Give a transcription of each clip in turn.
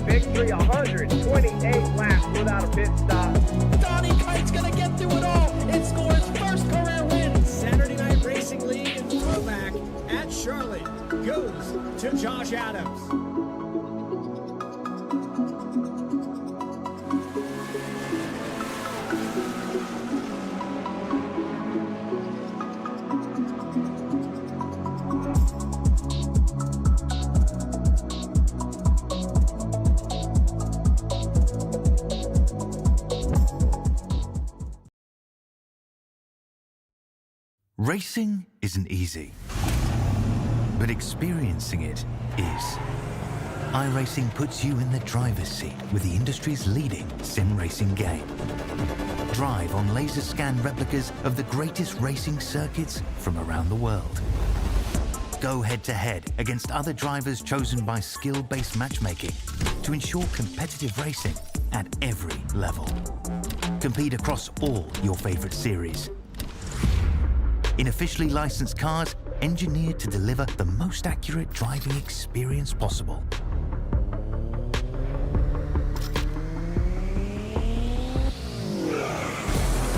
victory, 128 laps without a pit stop. Donnie Kite's gonna get through it all and score his first career win. Saturday Night Racing League throwback at Charlotte goes to Josh Adams. Racing isn't easy, but experiencing it is. iRacing puts you in the driver's seat with the industry's leading sim racing game. Drive on laser scan replicas of the greatest racing circuits from around the world. Go head-to-head against other drivers chosen by skill-based matchmaking to ensure competitive racing at every level. Compete across all your favorite series. In officially licensed cars, engineered to deliver the most accurate driving experience possible.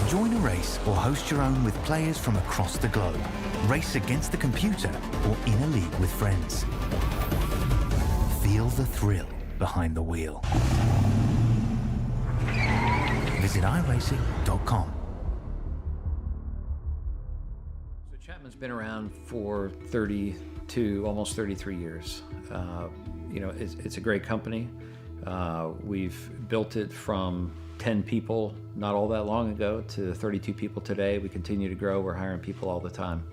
Join a race or host your own with players from across the globe. Race against the computer or in a league with friends. Feel the thrill behind the wheel. Visit iRacing.com. Chapman's been around for 32, almost 33 years. You know, it's a great company. We've built it from 10 people not all that long ago to 32 people today. We continue to grow. We're hiring people all the time.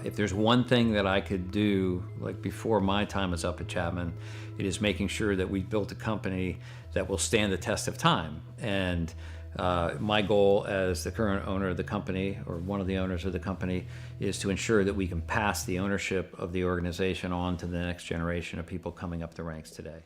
If there's one thing that I could do, like before my time is up at Chapman, it is making sure that we've built a company that will stand the test of time. And my goal as the current owner of the company, or one of the owners of the company, is to ensure that we can pass the ownership of the organization on to the next generation of people coming up the ranks today.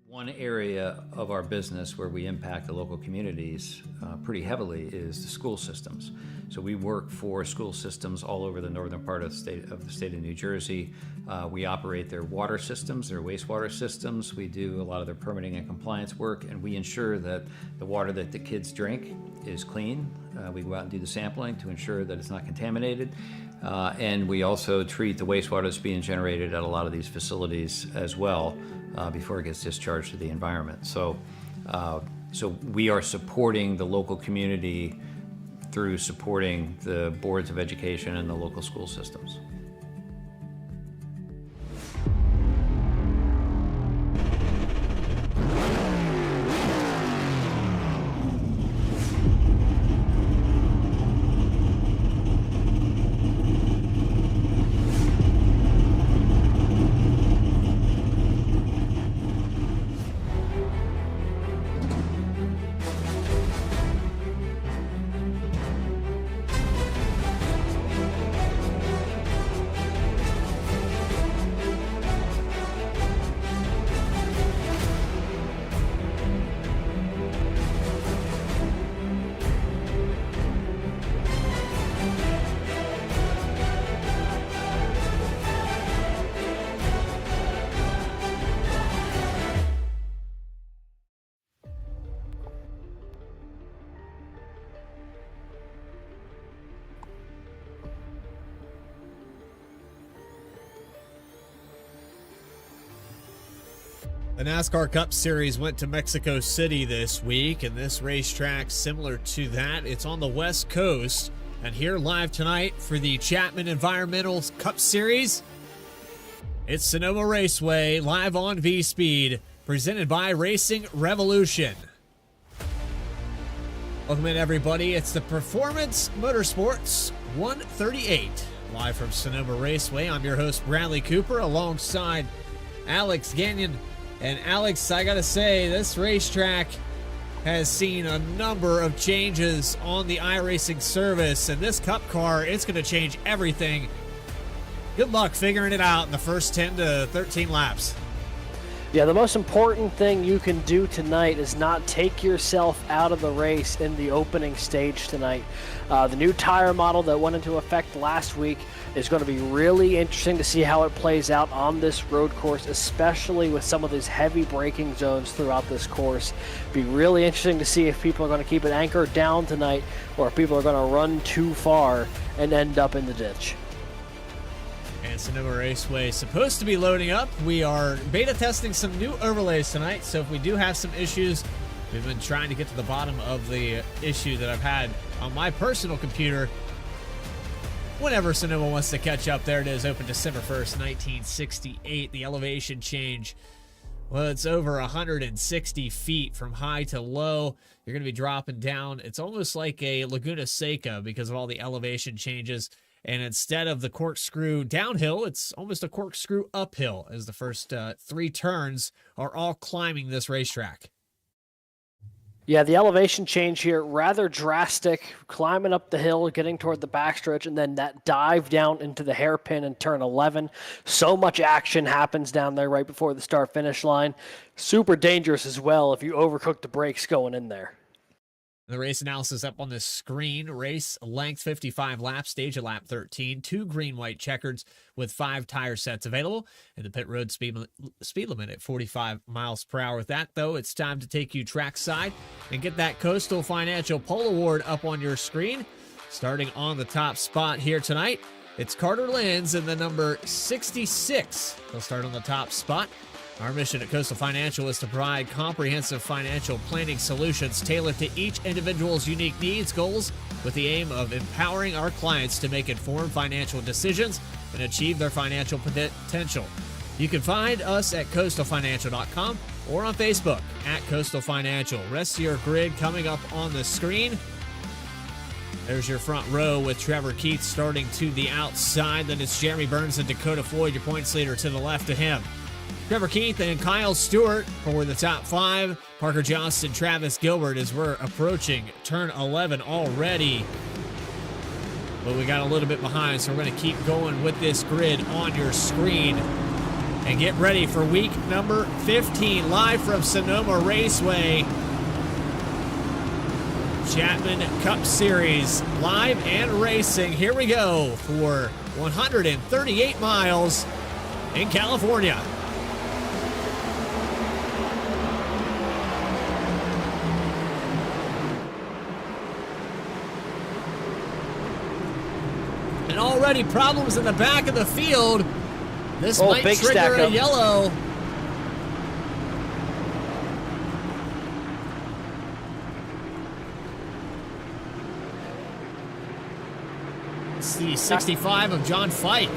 One area of our business where we impact the local communities pretty heavily is the school systems. So we work for school systems all over the northern part of the state of New Jersey. We operate their water systems, their wastewater systems. We do a lot of their permitting and compliance work, and we ensure that the water that the kids drink is clean. We go out and do the sampling to ensure that it's not contaminated. And we also treat the wastewater that's being generated at a lot of these facilities as well before it gets discharged to the environment. So we are supporting the local community through supporting the boards of education and the local school systems. The NASCAR Cup Series went to Mexico City this week, and this racetrack similar to that. It's on the West Coast, and here live tonight for the Chapman Environmental Cup Series, it's Sonoma Raceway, live on V-Speed, presented by Racing Revolution. Welcome in, everybody. It's the Per4mance Motorsports 138, live from Sonoma Raceway. I'm your host, Bradley Cooper, alongside Alex Gagnon. And Alex, I gotta say, this racetrack has seen a number of changes on the iRacing service, and this Cup car, it's gonna change everything. Good luck figuring it out in the first 10 to 13 laps. Yeah, the most important thing you can do tonight is not take yourself out of the race in the opening stage tonight. The new tire model that went into effect last week is going to be really interesting to see how it plays out on this road course, especially with some of these heavy braking zones throughout this course. Be really interesting to see if people are going to keep it anchored down tonight or if people are going to run too far and end up in the ditch. And Sonoma Raceway is supposed to be loading up. We are beta testing some new overlays tonight, so if we do have some issues, we've been trying to get to the bottom of the issue that I've had on my personal computer. Whenever Sonoma wants to catch up, there it is, open December 1st, 1968. The elevation change, well, it's over 160 feet from high to low. You're going to be dropping down. It's almost like a Laguna Seca because of all the elevation changes. And instead of the corkscrew downhill, it's almost a corkscrew uphill as the first 3 turns are all climbing this racetrack. Yeah, the elevation change here, rather drastic, climbing up the hill, getting toward the backstretch, and then that dive down into the hairpin in turn 11. So much action happens down there right before the start-finish line. Super dangerous as well if you overcook the brakes going in there. The race analysis up on this screen. Race length 55 laps, stage at lap 13. 2 green-white checkers with 5 tire sets available. And the pit road speed limit at 45 miles per hour. With that, though, it's time to take you trackside and get that Coastal Financial Pole Award up on your screen. Starting on the top spot here tonight, it's Carter Lenz in the number 66. He'll start on the top spot. Our mission at Coastal Financial is to provide comprehensive financial planning solutions tailored to each individual's unique needs, goals, with the aim of empowering our clients to make informed financial decisions and achieve their financial potential. You can find us at coastalfinancial.com or on Facebook at Coastal Financial. Rest of your grid coming up on the screen. There's your front row with Trevor Keith starting to the outside. Then it's Jeremy Burns and Dakota Floyd, your points leader, to the left of him. Trevor Keith and Kyle Stewart for the top 5. Parker Johnston, Travis Gilbert as we're approaching turn 11 already. But we got a little bit behind, so we're going to keep going with this grid on your screen. And get ready for week number 15, live from Sonoma Raceway. Chapman Cup Series, live and racing. Here we go for 138 miles in California. And already problems in the back of the field. This might trigger a yellow. It's the 65 of John Fike.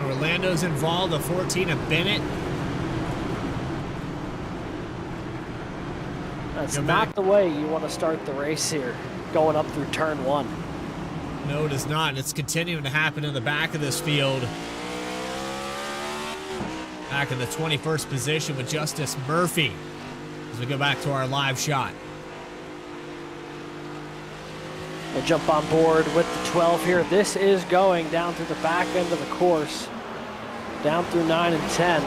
Orlando's involved, the 14 of Bennett. That's not the way you want to start the race here, going up through turn 1. No, it is not. And it's continuing to happen in the back of this field. Back in the 21st position with Justice Murphy as we go back to our live shot. We'll jump on board with the 12 here. This is going down through the back end of the course, down through 9 and 10.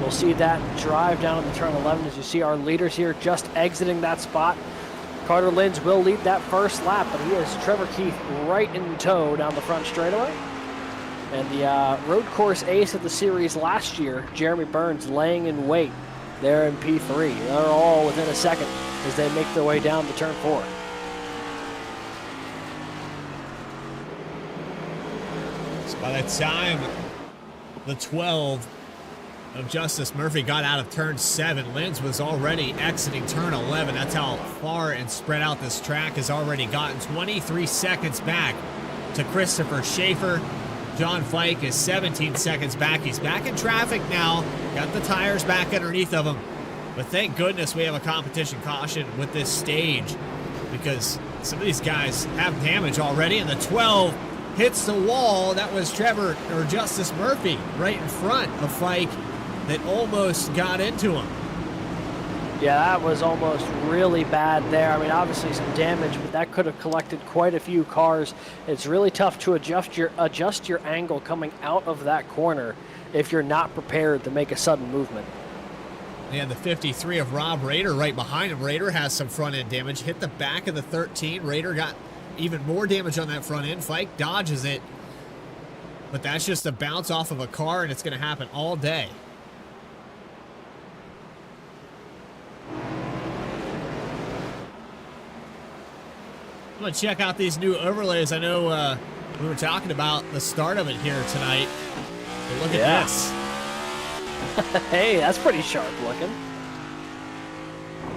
We'll see that drive down in the turn 11 as you see our leaders here just exiting that spot. Carter Lenz will lead that first lap, but he has Trevor Keith right in tow down the front straightaway. And the road course ace of the series last year, Jeremy Burns, laying in wait there in P3. They're all within a second as they make their way down to turn 4. So by the time the 12 of Justice Murphy got out of turn 7, Lenz was already exiting turn 11. That's how far and spread out this track has already gotten. 23 seconds back to Christopher Schaefer. John Fike is 17 seconds back. He's back in traffic now. Got the tires back underneath of him. But thank goodness we have a competition caution with this stage, because some of these guys have damage already, and the 12 hits the wall. That was Trevor or Justice Murphy right in front of Fike that almost got into him. Yeah, that was almost really bad there. I mean, obviously some damage, but that could have collected quite a few cars. It's really tough to adjust your angle coming out of that corner if you're not prepared to make a sudden movement. And the 53 of Rob Rader right behind him. Rader has some front end damage. Hit the back of the 13. Rader got even more damage on that front end. Fike dodges it. But that's just a bounce off of a car, and it's going to happen all day. I'm going to check out these new overlays. I know we were talking about the start of it here tonight. But look at this. Hey, that's pretty sharp looking.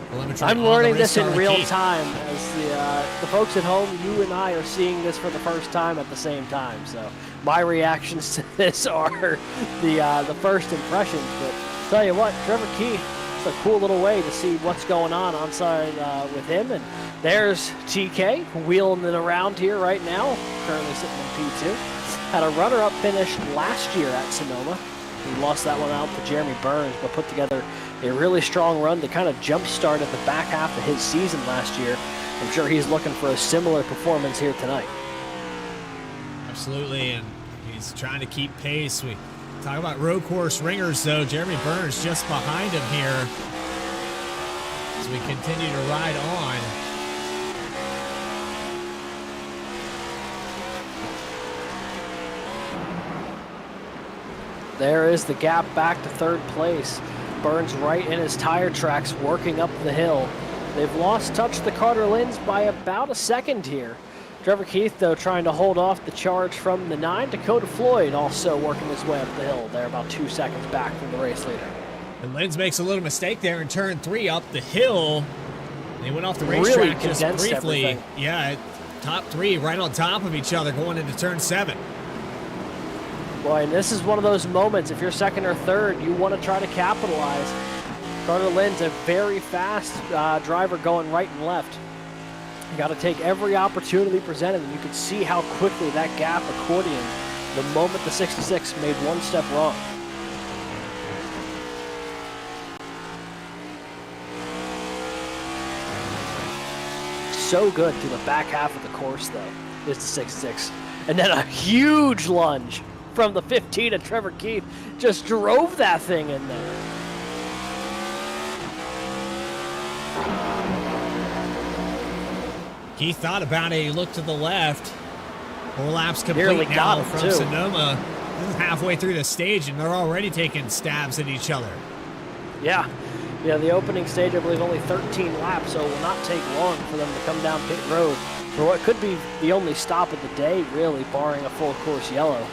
Telemetry I'm on the learning race this in car real key. time as the folks at home, you and I are seeing this for the first time at the same time. So my reactions to this are the first impressions. But tell you what, Trevor Keith, it's a cool little way to see what's going on onside with him. And there's TK wheeling it around here right now, currently sitting in P2. Had a runner-up finish last year at Sonoma. He lost that one out to Jeremy Burns, but put together a really strong run to kind of jump-start at the back half of his season last year. I'm sure he's looking for a similar performance here tonight. Absolutely, and he's trying to keep pace. We talk about road course ringers, though. Jeremy Burns just behind him here as we continue to ride on. There is the gap back to third place. Burns right in his tire tracks, working up the hill. They've lost touch the Carter Linds by about a second here. Trevor Keith, though, trying to hold off the charge from the 9. Dakota Floyd also working his way up the hill. They're about 2 seconds back from the race leader. And Linds makes a little mistake there in turn 3 up the hill. They went off the racetrack Really just condensed briefly. everything. Yeah, top 3 right on top of each other going into turn 7. Boy, and this is one of those moments, if you're second or third, you want to try to capitalize. Carter Linds, a very fast driver going right and left. You got to take every opportunity presented, and you can see how quickly that gap accordioned the moment the 66 made one step wrong. So good to the back half of the course, though, is the 66. And then a huge lunge from the 15 of Trevor Keith. Just drove that thing in there. Keith thought about it. He looked to the left. 4 laps complete Nearly now got him, from too. Sonoma. This is halfway through the stage, and they're already taking stabs at each other. Yeah, the opening stage, I believe, only 13 laps, so it will not take long for them to come down pit road for what could be the only stop of the day, really, barring a full course yellow.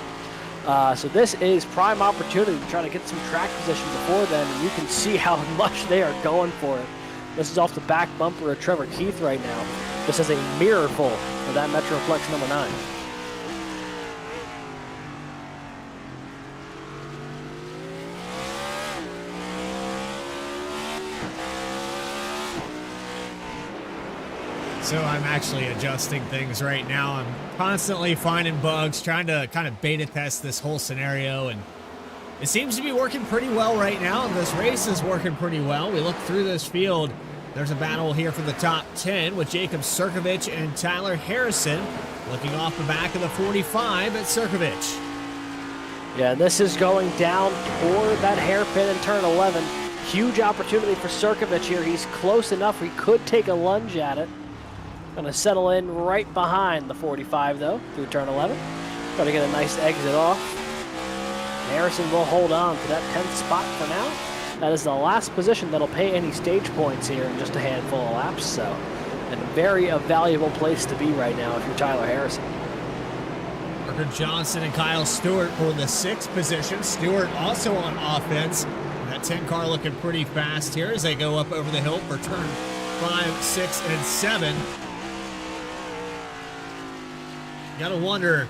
So this is prime opportunity to try to get some track position before then, and you can see how much they are going for it. This is off the back bumper of Trevor Keith right now. This is a mirror full for that Metroplex number 9. So I'm actually adjusting things right now. I'm constantly finding bugs, trying to kind of beta test this whole scenario, and it seems to be working pretty well right now. This race is working pretty well. We look through this field. There's a battle here for the top 10 with Jacob Sirkovich and Tyler Harrison looking off the back of the 45 at Sirkovich. Yeah, this is going down toward that hairpin in turn 11. Huge opportunity for Sirkovich here. He's close enough. He could take a lunge at it. Going to settle in right behind the 45, though, through turn 11. Got to get a nice exit off. Harrison will hold on to that 10th spot for now. That is the last position that'll pay any stage points here in just a handful of laps. So, a very valuable place to be right now if you're Tyler Harrison. Parker Johnson and Kyle Stewart for the 6th position. Stewart also on offense. And that 10 car looking pretty fast here as they go up over the hill for turn 5, 6, and 7. Gotta wonder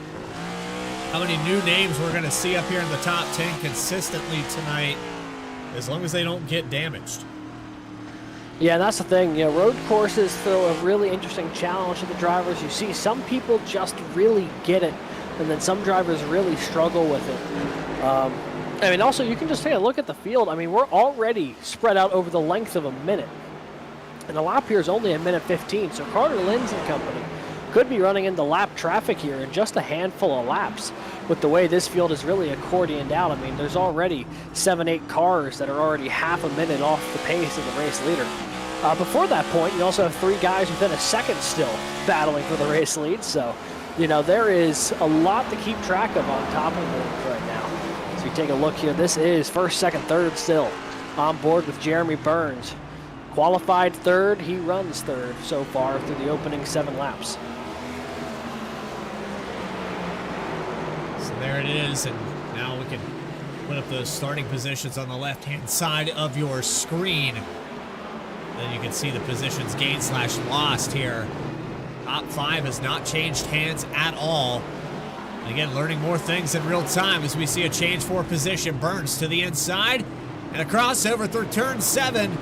how many new names we're going to see up here in the top 10 consistently tonight, as long as they don't get damaged. Yeah, that's the thing. You know, road courses throw a really interesting challenge to the drivers. You see some people just really get it, and then some drivers really struggle with it. I mean, also, you can just take a look at the field. I mean, we're already spread out over the length of a minute. And the lap here is only a minute 15, so Carter Linz and company could be running into lap traffic here in just a handful of laps with the way this field is really accordioned out. I mean, there's already 7-8 cars that are already half a minute off the pace of the race leader. Before that point, you also have 3 guys within a second still battling for the race lead, so, you know, there is a lot to keep track of on top of it right now. So you take a look here, this is first, second, third still on board with Jeremy Burns. Qualified third, he runs third so far through the opening 7 laps. So there it is, and now we can put up those starting positions on the left-hand side of your screen. Then you can see the positions gained / lost here. Top 5 has not changed hands at all. And again, learning more things in real time as we see a change for position. Burns to the inside, and a crossover through turn 7.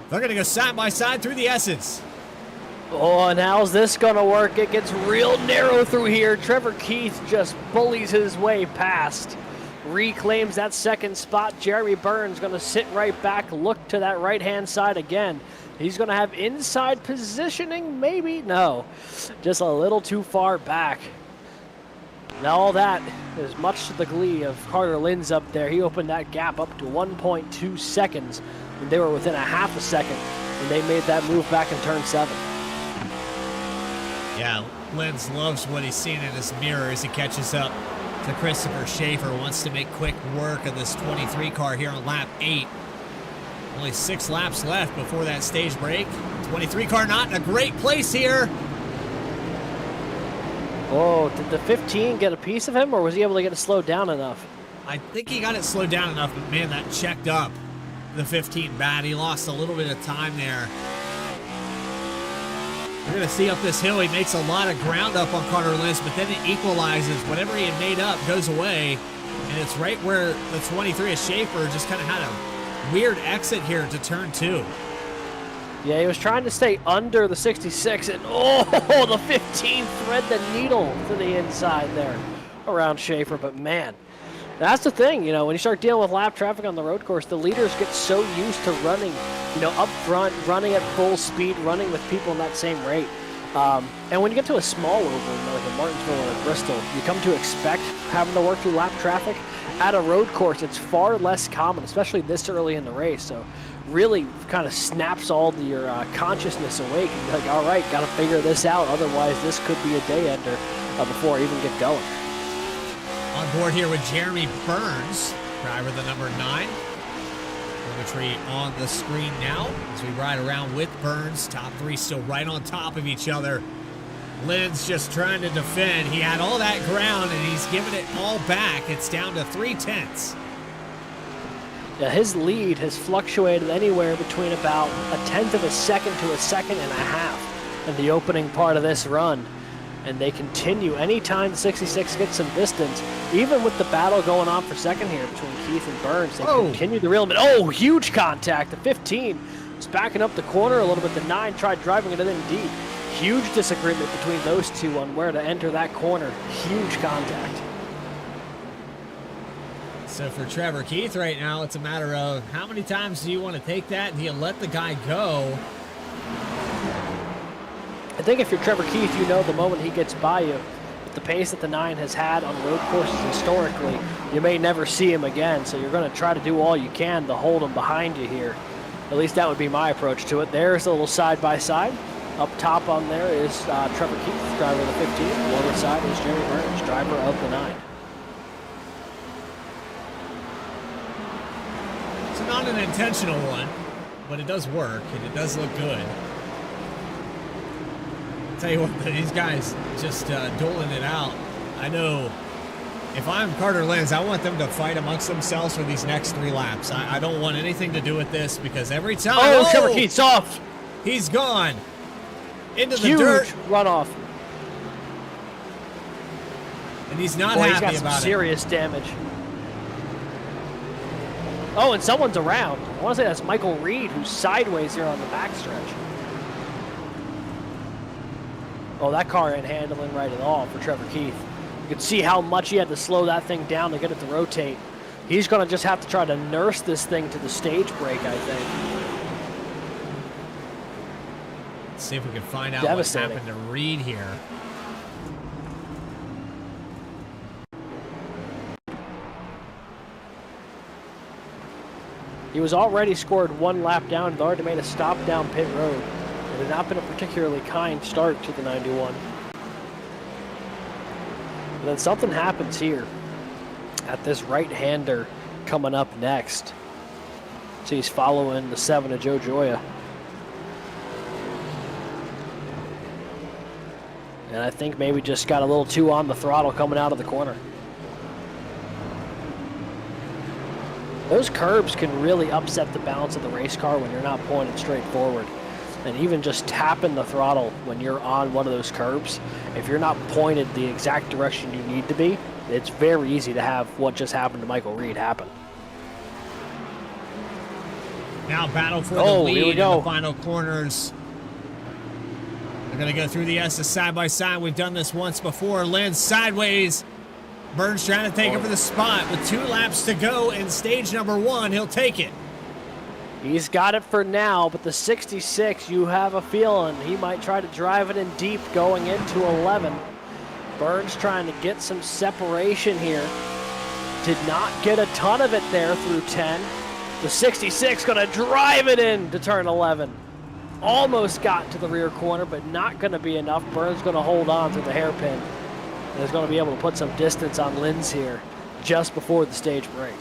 They're going to go side by side through the S's. Oh, and how's this going to work? It gets real narrow through here. Trevor Keith just bullies his way past. Reclaims that second spot. Jeremy Burns going to sit right back, look to that right-hand side again. He's going to have inside positioning, maybe? No, just a little too far back. Now all that is much to the glee of Carter Linz up there. He opened that gap up to 1.2 seconds. And they were within a half a second when they made that move back in turn 7. Yeah, Linz loves what he's seeing in his mirror as he catches up to Christopher Schaefer. Wants to make quick work of this 23 car here on lap 8. Only 6 laps left before that stage break. 23 car not in a great place here. Oh, did the 15 get a piece of him, or was he able to get it slowed down enough? I think he got it slowed down enough, but man, that checked up the 15 bad. He lost a little bit of time there. We're going to see up this hill, he makes a lot of ground up on Carter Linz, but then it equalizes. Whatever he had made up goes away, and it's right where the 23 of Schaefer just kind of had a weird exit here to turn 2. Yeah, he was trying to stay under the 66, and oh, the 15 thread the needle to the inside there around Schaefer, but man, that's the thing, you know, when you start dealing with lap traffic on the road course, the leaders get so used to running, you know, up front, running at full speed, running with people in that same rate. And when you get to a small oval, you know, like a Martinsville or a Bristol, you come to expect having to work through lap traffic. At a road course, it's far less common, especially this early in the race. So really kind of snaps all your consciousness awake. And you're like, all right, got to figure this out. Otherwise, this could be a day ender before I even get going. On board here with Jeremy Burns, driver the number 9. Telemetry on the screen now as we ride around with Burns. Top 3 still right on top of each other. Linz just trying to defend. He had all that ground and he's giving it all back. It's down to 3/10. Yeah, his lead has fluctuated anywhere between about 1/10 of a second to 1.5 seconds in the opening part of this run. And they continue anytime the 66 gets some distance, even with the battle going on for second here between Keith and Burns. They continue the reel him in. Oh, huge contact. The 15 was backing up the corner a little bit. The 9 tried driving it in deep. Huge disagreement between those two on where to enter that corner. Huge contact. So for Trevor Keith right now, it's a matter of how many times do you want to take that? Do you let the guy go? I think if you're Trevor Keith, you know the moment he gets by you, with the pace that the 9 has had on road courses historically, you may never see him again. So you're going to try to do all you can to hold him behind you here. At least that would be my approach to it. There's a little side-by-side. Up top on there is Trevor Keith, driver of the 15. Lower side is Jeremy Burns, driver of the 9. It's not an intentional one, but it does work, and it does look good. I'll tell you what, these guys just doling it out. I know if I'm Carter Linz, I want them to fight amongst themselves for these next 3 laps. I don't want anything to do with this because every time... Oh, Trevor Keith's off! He's gone. Into the Huge dirt. runoff. And he's not Boy, happy he's got some about serious damage. Oh, and someone's around. I want to say that's Michael Reed, who's sideways here on the backstretch. Oh, that car ain't handling right at all for Trevor Keith. You can see how much he had to slow that thing down to get it to rotate. He's going to just have to try to nurse this thing to the stage break, I think. Let's see if we can find out what's happened to Reed here. He was already scored one lap down and already made a stop down pit road. It had not been a particularly kind start to the 91. But then something happens here at this right-hander coming up next. So he's following the 7 of Joe Gioia. And I think maybe just got a little too on the throttle coming out of the corner. Those curbs can really upset the balance of the race car when you're not pointed straight forward. And even just tapping the throttle when you're on one of those curbs, if you're not pointed the exact direction you need to be, it's very easy to have what just happened to Michael Reed happen. Now battle for the lead in the final corners. They're going to go through the S's side by side. We've done this once before. Lynn sideways. Burns trying to take it for the spot with 2 laps to go in stage number 1. He'll take it. He's got it for now, but the 66, you have a feeling he might try to drive it in deep going into 11. Burns trying to get some separation here. Did not get a ton of it there through 10. The 66 going to drive it in to turn 11. Almost got to the rear corner, but not going to be enough. Burns going to hold on to the hairpin. And is going to be able to put some distance on Linz here just before the stage break.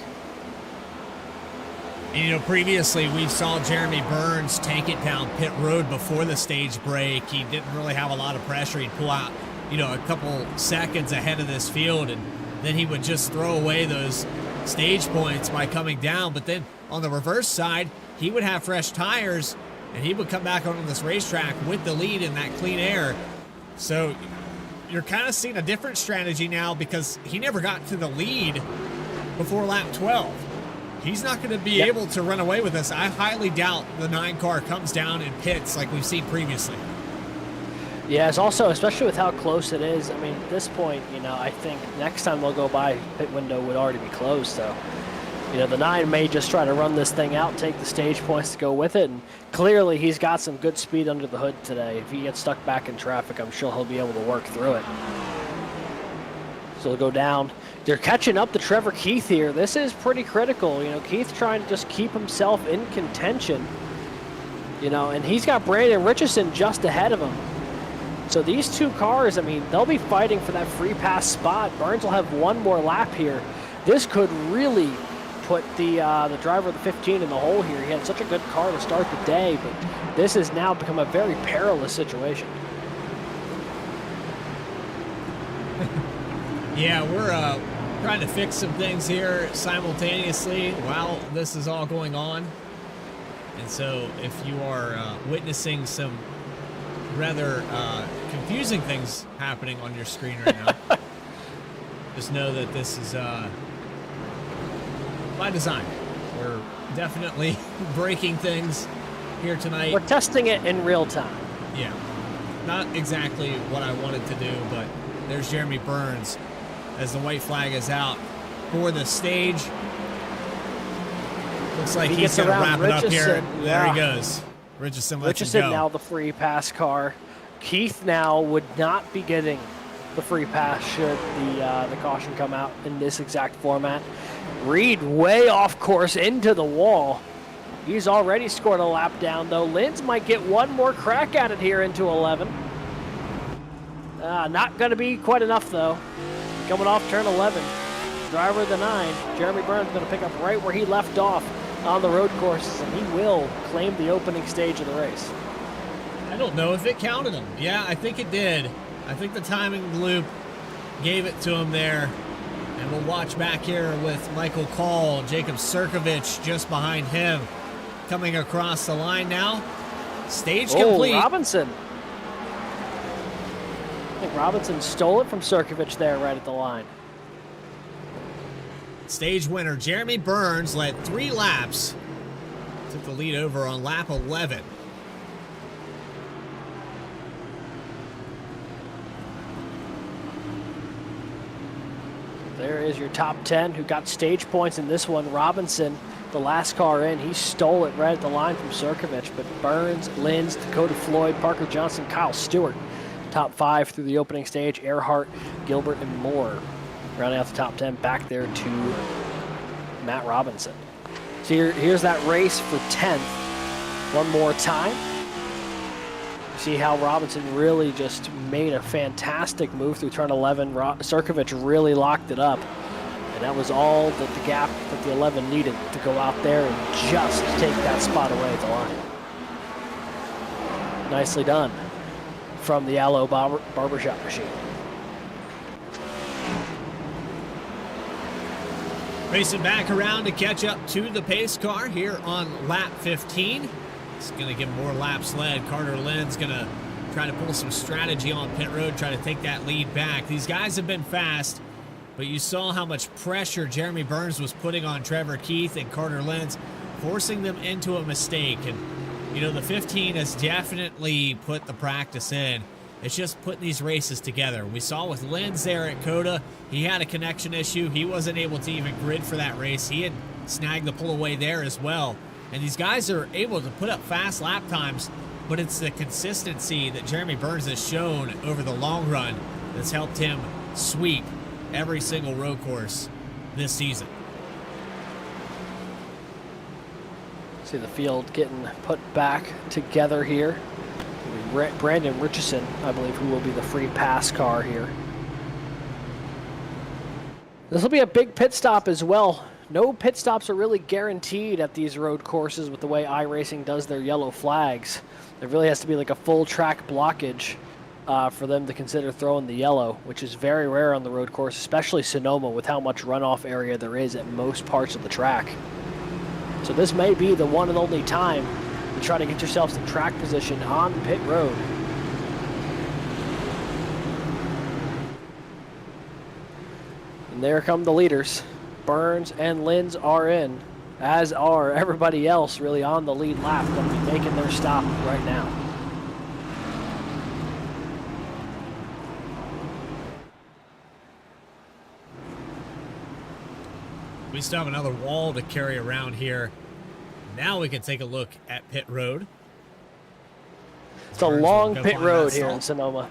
And, you know, previously we saw Jeremy Burns take it down pit road before the stage break. He didn't really have a lot of pressure. He'd pull out, you know, a couple seconds ahead of this field, and then he would just throw away those stage points by coming down. But then on the reverse side, he would have fresh tires, and he would come back on this racetrack with the lead in that clean air. So you're kind of seeing a different strategy now because he never got to the lead before lap 12. He's not going to be able to run away with this. I highly doubt the 9 car comes down in pits like we've seen previously. Yeah, it's also, especially with how close it is, I mean, at this point, you know, I think next time they'll go by, pit window would already be closed. So, you know, the 9 may just try to run this thing out, take the stage points to go with it. And clearly he's got some good speed under the hood today. If he gets stuck back in traffic, I'm sure he'll be able to work through it. So they'll go down. They're catching up to Trevor Keith here. This is pretty critical. You know, Keith trying to just keep himself in contention. You know, and he's got Brandon Richardson just ahead of him. So these 2 cars, I mean, they'll be fighting for that free pass spot. Burns will have 1 more lap here. This could really put the driver of the 15 in the hole here. He had such a good car to start the day, but this has now become a very perilous situation. Yeah, we're trying to fix some things here simultaneously while this is all going on. And so if you are witnessing some rather confusing things happening on your screen right now, just know that this is by design. We're definitely breaking things here tonight. We're testing it in real time. Yeah, not exactly what I wanted to do, but there's Jeremy Burns as the white flag is out for the stage. Looks like he's going to wrap it up here. There he goes. Richardson lets him go. Now the free pass car. Keith now would not be getting the free pass should the caution come out in this exact format. Reed way off course into the wall. He's already scored a lap down, though. Linz might get 1 more crack at it here into 11. Not going to be quite enough, though. Coming off turn 11, driver of the 9, Jeremy Burns, going to pick up right where he left off on the road courses, and he will claim the opening stage of the race. I don't know if it counted him. Yeah, I think it did. I think the timing loop gave it to him there. And we'll watch back here with Michael Call, Jacob Sirkovich just behind him, coming across the line now. Stage complete. Robinson. I think Robinson stole it from Sirkovich there right at the line. Stage winner Jeremy Burns led 3 laps. Took the lead over on lap 11. There is your top 10 who got stage points in this one. Robinson, the last car in, he stole it right at the line from Surkovich, but Burns, Linz, Dakota Floyd, Parker Johnson, Kyle Stewart, top 5 through the opening stage. Erhardt, Gilbert, and Moore rounding out the top 10 back there to Matt Robinson. So here's that race for 10th one more time. See how Robinson really just made a fantastic move through turn 11. Surkovich really locked it up. And that was all that the gap that the 11 needed to go out there and just take that spot away at the line. Nicely done from the Allo barbershop machine. Racing back around to catch up to the pace car here on lap 15. It's going to get more laps led. Carter Lynn's going to try to pull some strategy on pit road, try to take that lead back. These guys have been fast, but you saw how much pressure Jeremy Burns was putting on Trevor Keith and Carter Lynn's, forcing them into a mistake. And, you know, the 15 has definitely put the practice in. It's just putting these races together. We saw with Lynn's there at Coda, he had a connection issue. He wasn't able to even grid for that race. He had snagged the pull away there as well. And these guys are able to put up fast lap times, but it's the consistency that Jeremy Burns has shown over the long run that's helped him sweep every single road course this season. See the field getting put back together here. Brandon Richardson, I believe, who will be the free pass car here. This will be a big pit stop as well. No pit stops are really guaranteed at these road courses with the way iRacing does their yellow flags. There really has to be like a full track blockage for them to consider throwing the yellow, which is very rare on the road course, especially Sonoma, with how much runoff area there is at most parts of the track. So this may be the one and only time to try to get yourself some track position on pit road. And there come the leaders. Burns and Linz are in, as are everybody else really on the lead lap, going to be making their stop right now. We still have another wall to carry around here. Now we can take a look at pit road. It's a long pit road here in Sonoma.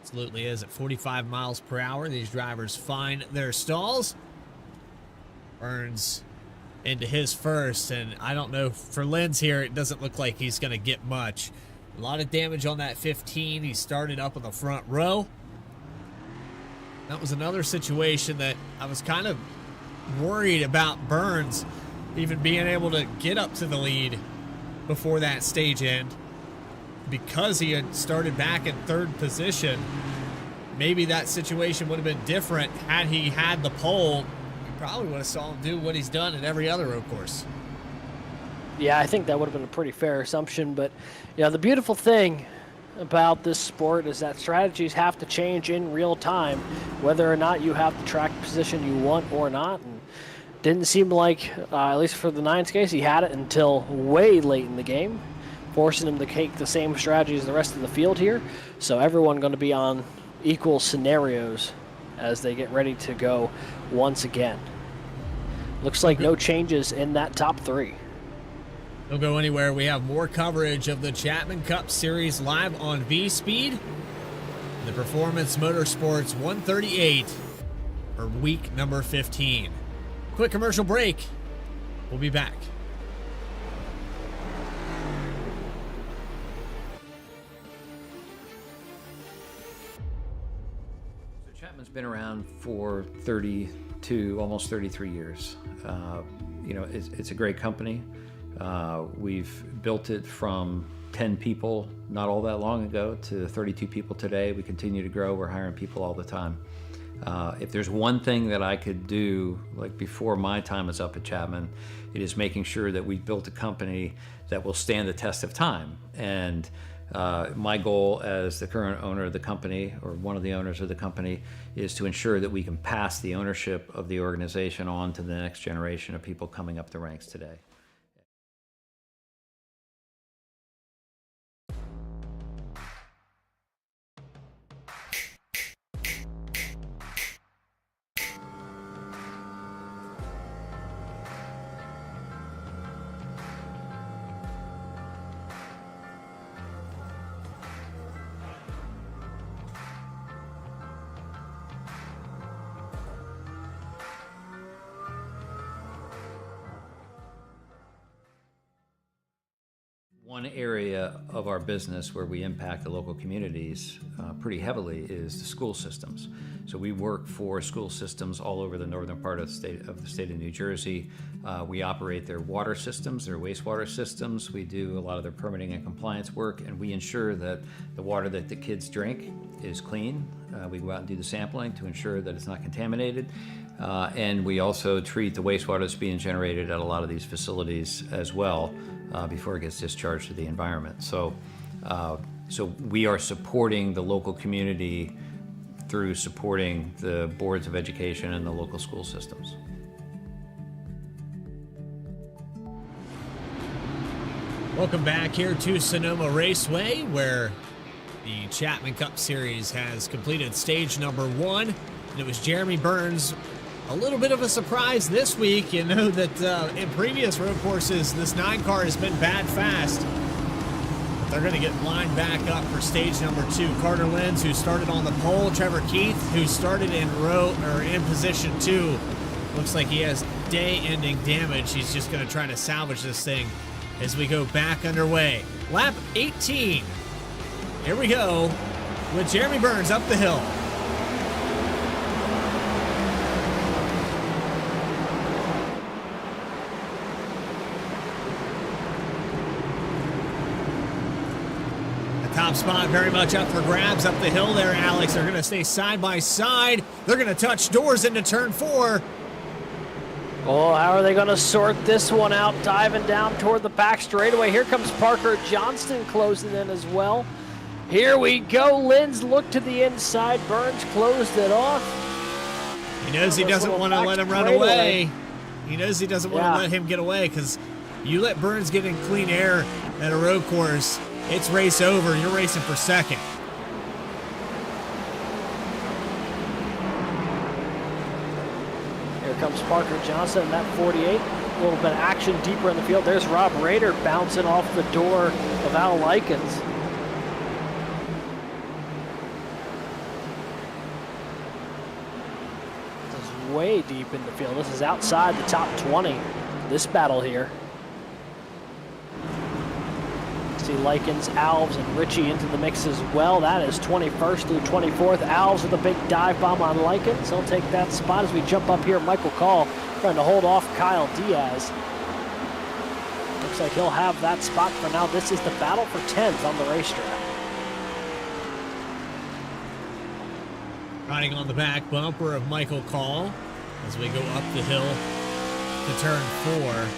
Absolutely is. At 45 miles per hour, these drivers find their stalls. Burns into his first, and I don't know, for Linz here, it doesn't look like he's going to get much. A lot of damage on that 15. He started up in the front row. That was another situation that I was kind of worried about Burns even being able to get up to the lead before that stage end, because he had started back in third position. Maybe that situation would have been different had he had the pole. You probably would have saw him do what he's done at every other road course. Yeah, I think that would have been a pretty fair assumption, but you know, the beautiful thing about this sport is that strategies have to change in real time, whether or not you have the track position you want or not. And didn't seem like, at least for the Nines case, he had it until way late in the game, forcing him to take the same strategy as the rest of the field here. So everyone going to be on equal scenarios as they get ready to go once again. Looks like no changes in that top three. Don't go anywhere. We have more coverage of the Chapman Cup Series live on V-Speed. The Per4mance Motorsports 138 for week number 15. Quick commercial break. We'll be back. So Chapman's been around for 32, almost 33 years. You know, it's a great company. We've built it from 10 people not all that long ago to 32 people today. We continue to grow. We're hiring people all the time. If there's one thing that I could do, like before my time is up at Chapman, it is making sure that we've built a company that will stand the test of time. And My goal as the current owner of the company, or one of the owners of the company, is to ensure that we can pass the ownership of the organization on to the next generation of people coming up the ranks today. One area of our business where we impact the local communities pretty heavily is the school systems. So we work for school systems all over the northern part of the state of New Jersey. We operate their water systems, their wastewater systems. We do a lot of their permitting and compliance work, and we ensure that the water that the kids drink is clean. We go out and do the sampling to ensure that it's not contaminated. And we also treat the wastewater that's being generated at a lot of these facilities as well before it gets discharged to the environment. So we are supporting the local community through supporting the boards of education and the local school systems. Welcome back here to Sonoma Raceway, where the Chapman Cup Series has completed stage number 1. And it was Jeremy Burns. A little bit of a surprise this week. You know that in previous road courses, this 9 car has been bad fast. But they're going to get lined back up for stage number 2. Carter Lenz, who started on the pole. Trevor Keith, who started in position 2. Looks like he has day-ending damage. He's just going to try to salvage this thing as we go back underway. Lap 18. Here we go with Jeremy Burns up the hill. Top spot very much up for grabs up the hill there, Alex. They're going to stay side by side. They're going to touch doors into turn 4. Oh, how are they going to sort this one out? Diving down toward the back straightaway. Here comes Parker Johnston closing in as well. Here we go. Lenz looked to the inside. Burns closed it off. He knows he doesn't want to let him run away. He knows he doesn't want to let him get away, because you let Burns get in clean air at a road course, it's race over. You're racing for second. Here comes Parker Johnson in that 48. A little bit of action deeper in the field. There's Rob Rader bouncing off the door of Al Likens. This is way deep in the field. This is outside the top 20, this battle here. See Likens, Alves, and Ritchie into the mix as well. That is 21st through 24th. Alves with a big dive bomb on Likens. He'll take that spot as we jump up here. Michael Call trying to hold off Kyle Diaz. Looks like he'll have that spot for now. This is the battle for 10th on the racetrack. Riding on the back bumper of Michael Call as we go up the hill to turn 4.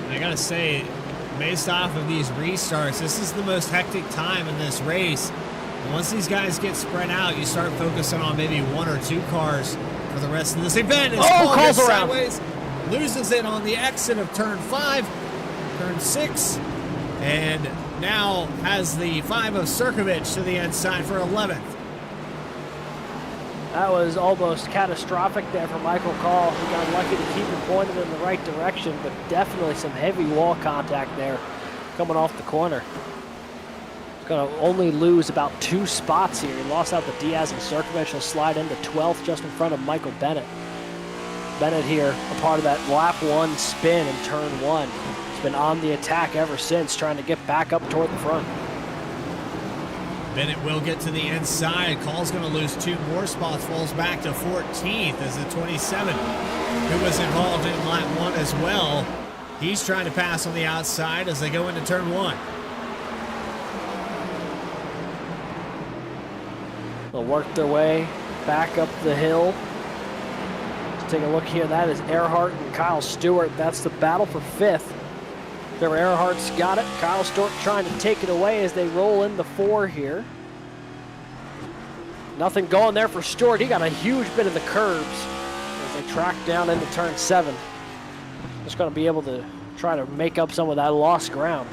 I gotta say, based off of these restarts, this is the most hectic time in this race. And once these guys get spread out, you start focusing on maybe 1 or 2 cars for the rest of this event. Calls around. Sideways, loses it on the exit of turn 5, turn 6, and now has the 5 of Sirkovich to the inside for 11th. That was almost catastrophic there for Michael Call. He got lucky to keep him pointed in the right direction, but definitely some heavy wall contact there coming off the corner. He's going to only lose about 2 spots here. He lost out to Diaz and Sirkovich. He'll slide into 12th just in front of Michael Bennett. Bennett here, a part of that lap 1 spin in turn 1. He's been on the attack ever since, trying to get back up toward the front. Bennett will get to the inside. Call's going to lose 2 more spots, falls back to 14th as the 27, who was involved in lap 1 as well. He's trying to pass on the outside as they go into turn 1. They'll work their way back up the hill. Let's take a look here. That is Erhardt and Kyle Stewart. That's the battle for 5th. Their Erhardt's got it. Kyle Stork trying to take it away as they roll in the 4 here. Nothing going there for Stewart. He got a huge bit of the curbs as they track down into turn 7. Just going to be able to try to make up some of that lost ground.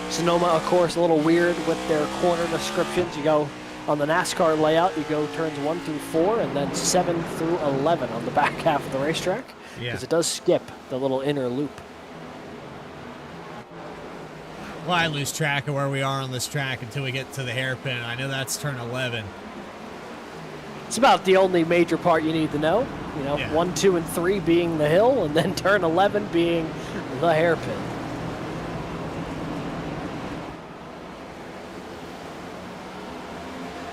Sonoma, of course, a little weird with their corner descriptions. You go on the NASCAR layout, you go turns 1 through 4 and then 7 through 11 on the back half of the racetrack. Because it does skip the little inner loop. Well, I lose track of where we are on this track until we get to the hairpin. I know that's turn 11. It's about the only major part you need to know. You know, 1, 2, and 3 being the hill, and then turn 11 being the hairpin.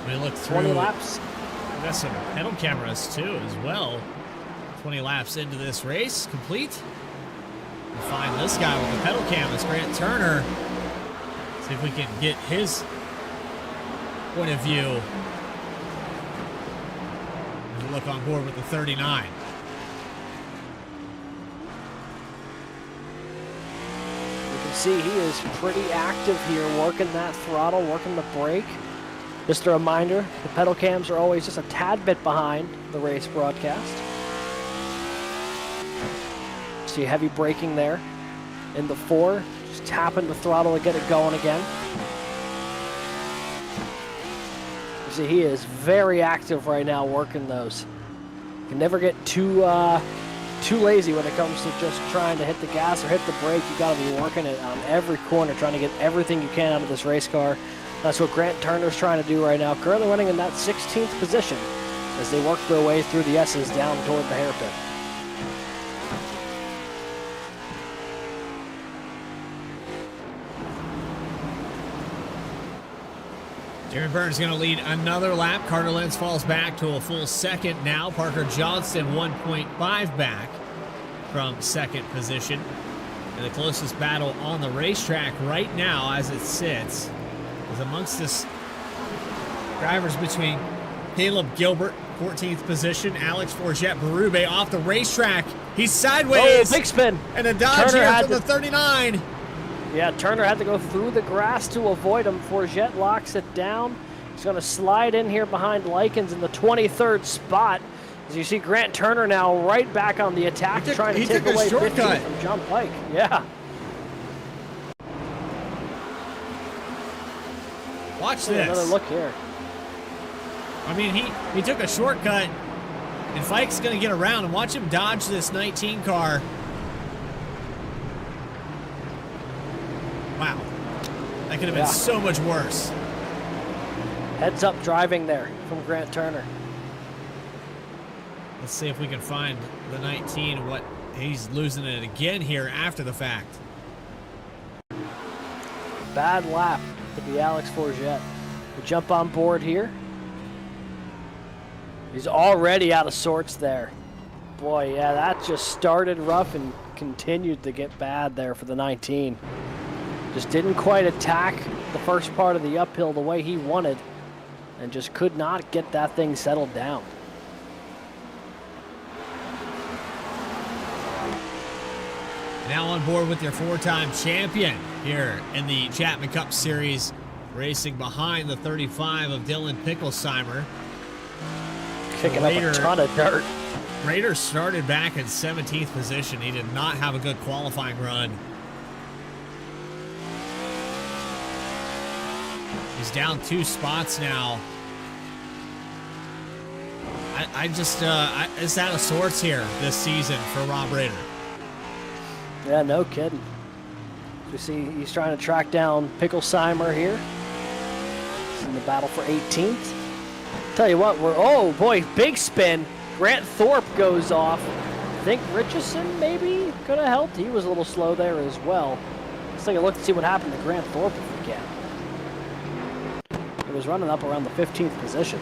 We look through 20 laps. We got some pedal cameras too, as well. 20 laps into this race, complete. We'll find this guy with the pedal cam. It's Grant Turner. See if we can get his point of view. Look on board with the 39. You can see he is pretty active here, working that throttle, working the brake. Just a reminder, the pedal cams are always just a tad bit behind the race broadcast. See heavy braking there in the 4, just tapping the throttle to get it going again. See, he is very active right now working those. You can never get too lazy when it comes to just trying to hit the gas or hit the brake. You got to be working it on every corner, trying to get everything you can out of this race car. That's what Grant Turner's trying to do right now. Currently running in that 16th position as they work their way through the S's down toward the hairpin. Jeremy Burns going to lead another lap. Carter Lentz falls back to a full second now. Parker Johnston 1.5 back from second position. And the closest battle on the racetrack right now as it sits is amongst this drivers between Caleb Gilbert, 14th position, Alex Forget-Berube off the racetrack. He's sideways. Oh, big spin. And a dodge Turner here for the 39. Yeah, Turner had to go through the grass to avoid him. Forget locks it down. He's going to slide in here behind Likens in the 23rd spot. As you see Grant Turner now right back on the attack, trying to take away 15 from John Pike. Yeah. Watch this. Another look here. I mean, he took a shortcut, and Fike's going to get around, and watch him dodge this 19 car. Wow. That could have been so much worse. Heads up driving there from Grant Turner. Let's see if we can find the 19, what he's losing it again here after the fact. Bad lap to be Alex Forget. We jump on board here. He's already out of sorts there. Boy, yeah, that just started rough and continued to get bad there for the 19. Just didn't quite attack the first part of the uphill the way he wanted and just could not get that thing settled down. Now on board with their 4-time champion here in the Chapman Cup Series, racing behind the 35 of Dylan Picklesheimer. Kicking up a ton of dirt. Rader started back in 17th position. He did not have a good qualifying run. He's down 2 spots now. It's out of sorts here this season for Rob Rader. Yeah, no kidding. You see, he's trying to track down Picklesheimer here. He's in the battle for 18th. Tell you what, oh boy, big spin. Grant Thorpe goes off. I think Richardson maybe could have helped. He was a little slow there as well. Let's take a look to see what happened to Grant Thorpe if we can. He was running up around the 15th position.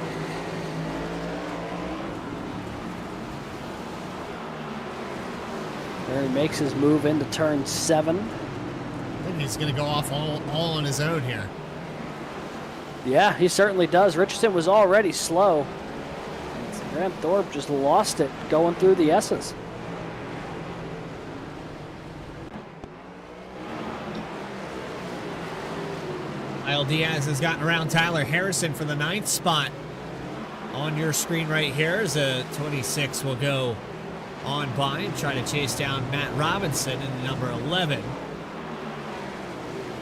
There he makes his move into turn 7. I think he's going to go off all on his own here. Yeah, he certainly does. Richardson was already slow. Grant Thorpe just lost it going through the S's. Kyle Diaz has gotten around Tyler Harrison for the 9th spot. On your screen right here is a 26 will go on by and try to chase down Matt Robinson in number 11.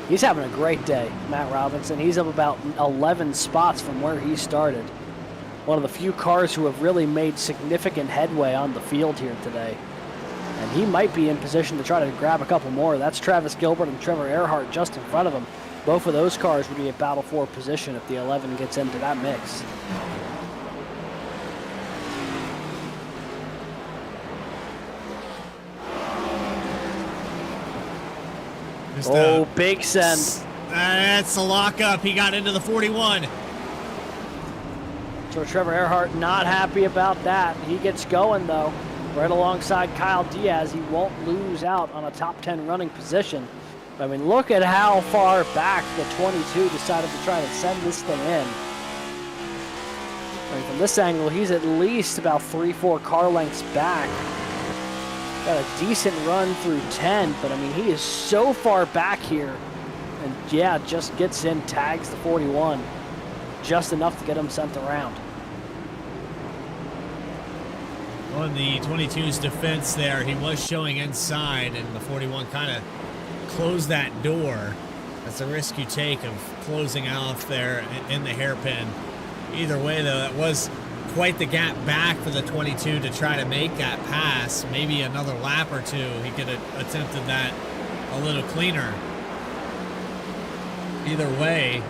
He's having a great day, Matt Robinson. He's up about 11 spots from where he started. One of the few cars who have really made significant headway on the field here today. And he might be in position to try to grab a couple more. That's Travis Gilbert and Trevor Erhardt just in front of him. Both of those cars would be a battle for position if the 11 gets into that mix. Oh, big send. That's a lockup. He got into the 41. So Trevor Erhardt not happy about that. He gets going, though, right alongside Kyle Diaz. He won't lose out on a top 10 running position. I mean, look at how far back the 22 decided to try to send this thing in. I mean, from this angle, he's at least about 3-4 car lengths back. Got a decent run through 10, but I mean, he is so far back here. And yeah, just gets in, tags the 41. Just enough to get him sent around. On the 22's defense there, he was showing inside, and the 41 kind of closed that door. That's a risk you take of closing off there in the hairpin. Either way, though, that was quite the gap back for the 22 to try to make that pass. Maybe another lap or two, he could have attempted that a little cleaner. Either way,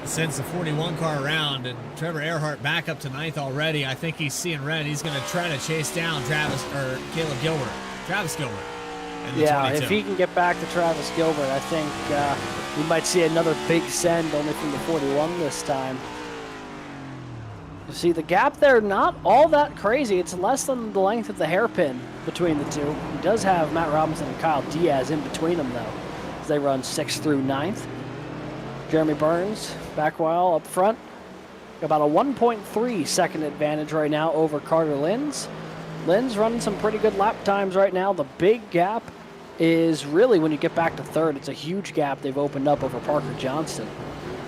sends the 41 car around, and Trevor Erhardt back up to 9th already. I think he's seeing red. He's going to try to chase down Travis Gilbert. Yeah, 22. If he can get back to Travis Gilbert, I think we might see another big send only from the 41 this time. You see, the gap there, not all that crazy. It's less than the length of the hairpin between the two. He does have Matt Robinson and Kyle Diaz in between them, though, as they run 6th through 9th. Jeremy Burns, back while up front. About a 1.3 second advantage right now over Carter Linz. Linz running some pretty good lap times right now. The big gap is really when you get back to 3rd. It's a huge gap they've opened up over Parker Johnston.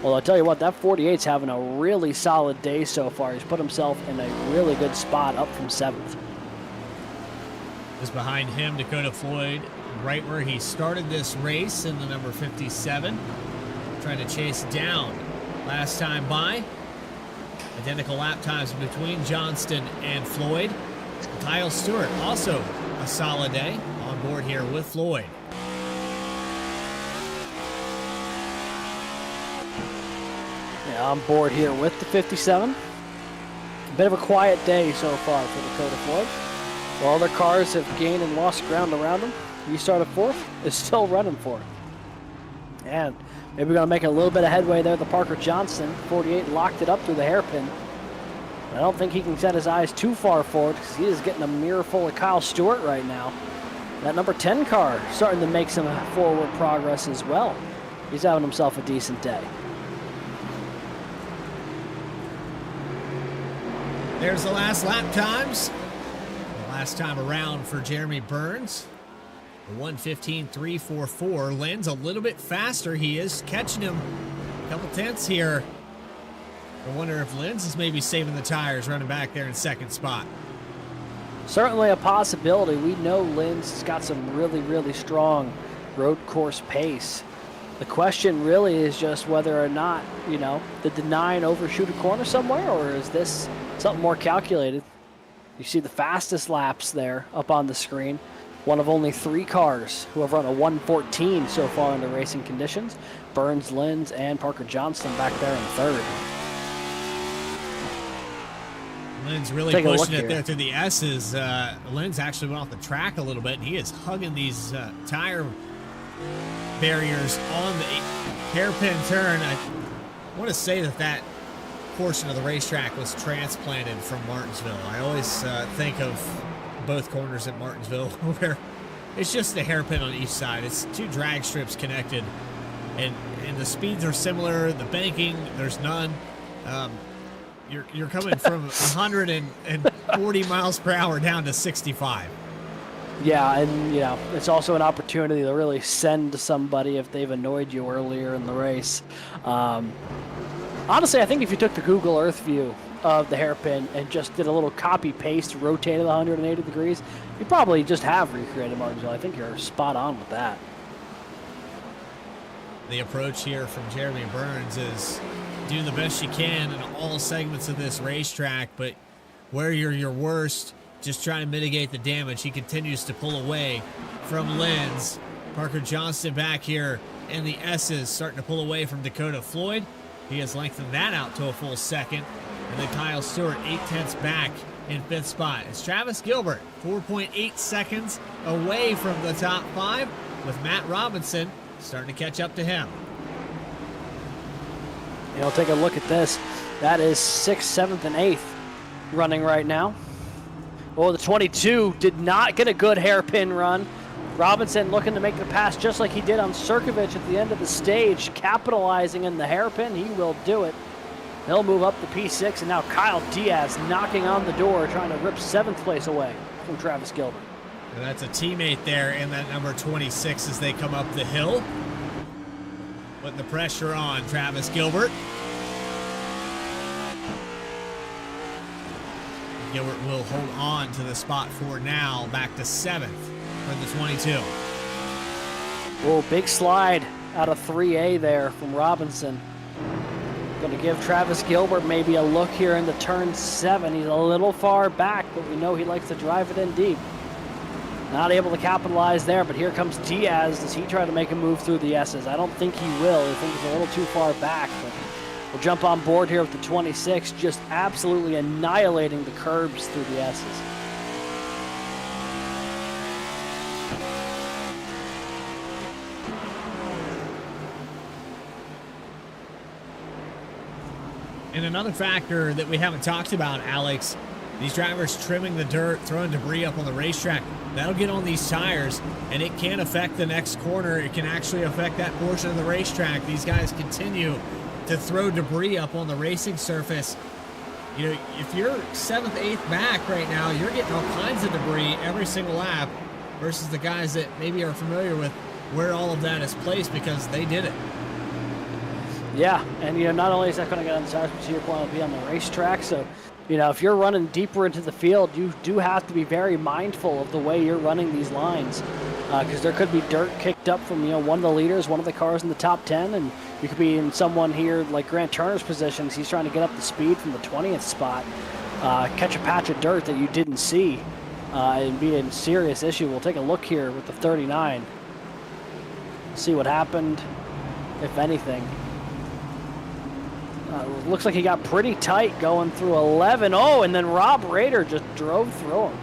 Well, I'll tell you what, that 48's having a really solid day so far. He's put himself in a really good spot, up from 7th. Just behind him, Dakota Floyd, right where he started this race in the number 57. Trying to chase down last time by. Identical lap times between Johnston and Floyd. Kyle Stewart, also a solid day on board here with Floyd. Yeah, on board here with the 57. A bit of a quiet day so far for Dakota Floyd. While other cars have gained and lost ground around him, he started 4th, is still running 4th. And maybe we're going to make a little bit of headway there. The Parker Johnston 48 locked it up through the hairpin. I don't think he can set his eyes too far forward because he is getting a mirror full of Kyle Stewart right now. That number 10 car starting to make some forward progress as well. He's having himself a decent day. There's the last lap times. The last time around for Jeremy Burns. 1:15.344. Linz a little bit faster. He is catching him a couple tenths here. I wonder if Linz is maybe saving the tires running back there in 2nd spot. Certainly a possibility. We know Linz has got some really, really strong road course pace. The question really is just whether or not, did the 9 overshoot a corner somewhere, or is this something more calculated? You see the fastest laps there up on the screen. One of only 3 cars who have run a 1:14 so far under racing conditions. Burns, Linz, and Parker Johnston back there in 3rd. Linz really pushing it there through the S's. Linz actually went off the track a little bit, and he is hugging these tire barriers on the hairpin turn. I want to say that portion of the racetrack was transplanted from Martinsville. I always think of both corners at Martinsville where it's just a hairpin on each side. It's 2 drag strips connected, and the speeds are similar. The banking, there's none. You're coming from 140 miles per hour down to 65. Yeah, and it's also an opportunity to really send somebody if they've annoyed you earlier in the race. Honestly, I think if you took the Google Earth view of the hairpin and just did a little copy paste, rotated 180 degrees, you probably just have recreated Martinsville. I think you're spot on with that. The approach here from Jeremy Burns is do the best you can in all segments of this racetrack, but where you're your worst, just trying to mitigate the damage. He continues to pull away from Lenz. Parker Johnston back here in the S's, starting to pull away from Dakota Floyd. He has lengthened that out to a full second. And then Kyle Stewart, 0.8 back in 5th spot. It's Travis Gilbert, 4.8 seconds away from the top 5, with Matt Robinson starting to catch up to him. Take a look at this. That is 6th, 7th, and 8th running right now. Oh, the 22 did not get a good hairpin run. Robinson looking to make the pass just like he did on Sirkovich at the end of the stage, capitalizing in the hairpin. He will do it. He'll move up to P6, and now Kyle Diaz knocking on the door, trying to rip 7th place away from Travis Gilbert. And that's a teammate there in that number 26 as they come up the hill. Putting the pressure on Travis Gilbert. Gilbert will hold on to the spot for now, back to 7th for the 22. Oh, big slide out of 3A there from Robinson. Going to give Travis Gilbert maybe a look here into turn 7. He's a little far back, but we know he likes to drive it in deep. Not able to capitalize there, but here comes Diaz. Does he try to make a move through the S's? I don't think he will. I think he's a little too far back, but we'll jump on board here with the 26, just absolutely annihilating the curbs through the S's. And another factor that we haven't talked about, Alex, these drivers trimming the dirt, throwing debris up on the racetrack, that'll get on these tires, and it can affect the next corner. It can actually affect that portion of the racetrack. These guys continue to throw debris up on the racing surface. If you're 7th, 8th back right now, you're getting all kinds of debris every single lap versus the guys that maybe are familiar with where all of that is placed because they did it. Yeah, and not only is that going to get on the tires, but to your point, it'll be on the racetrack. So, if you're running deeper into the field, you do have to be very mindful of the way you're running these lines, because there could be dirt kicked up from one of the leaders, one of the cars in the top 10, and you could be in someone here like Grant Turner's positions. He's trying to get up the speed from the 20th spot, catch a patch of dirt that you didn't see, and be a serious issue. We'll take a look here with the 39, see what happened, if anything. Looks like he got pretty tight going through 11. Oh, and then Rob Rader just drove through him.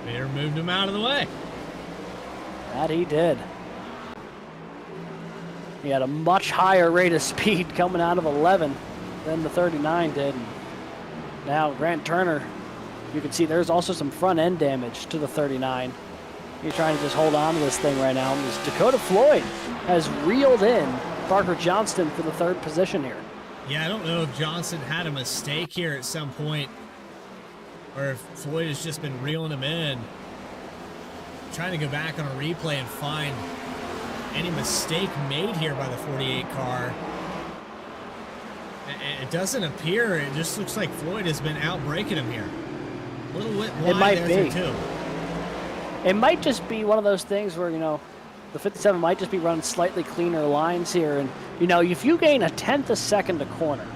Rader moved him out of the way. That he did. He had a much higher rate of speed coming out of 11 than the 39 did. And now Grant Turner, you can see there's also some front end damage to the 39. He's trying to just hold on to this thing right now. As Dakota Floyd has reeled in Parker Johnston for the 3rd position here. Yeah, I don't know if Johnson had a mistake here at some point or if Floyd has just been reeling him in. Trying to go back on a replay and find any mistake made here by the 48 car. It doesn't appear. It just looks like Floyd has been out-braking him here. A little bit wide. It might be. Too. It might just be one of those things where, the 57 might just be running slightly cleaner lines here. And, if you gain a 1/10 of a second a corner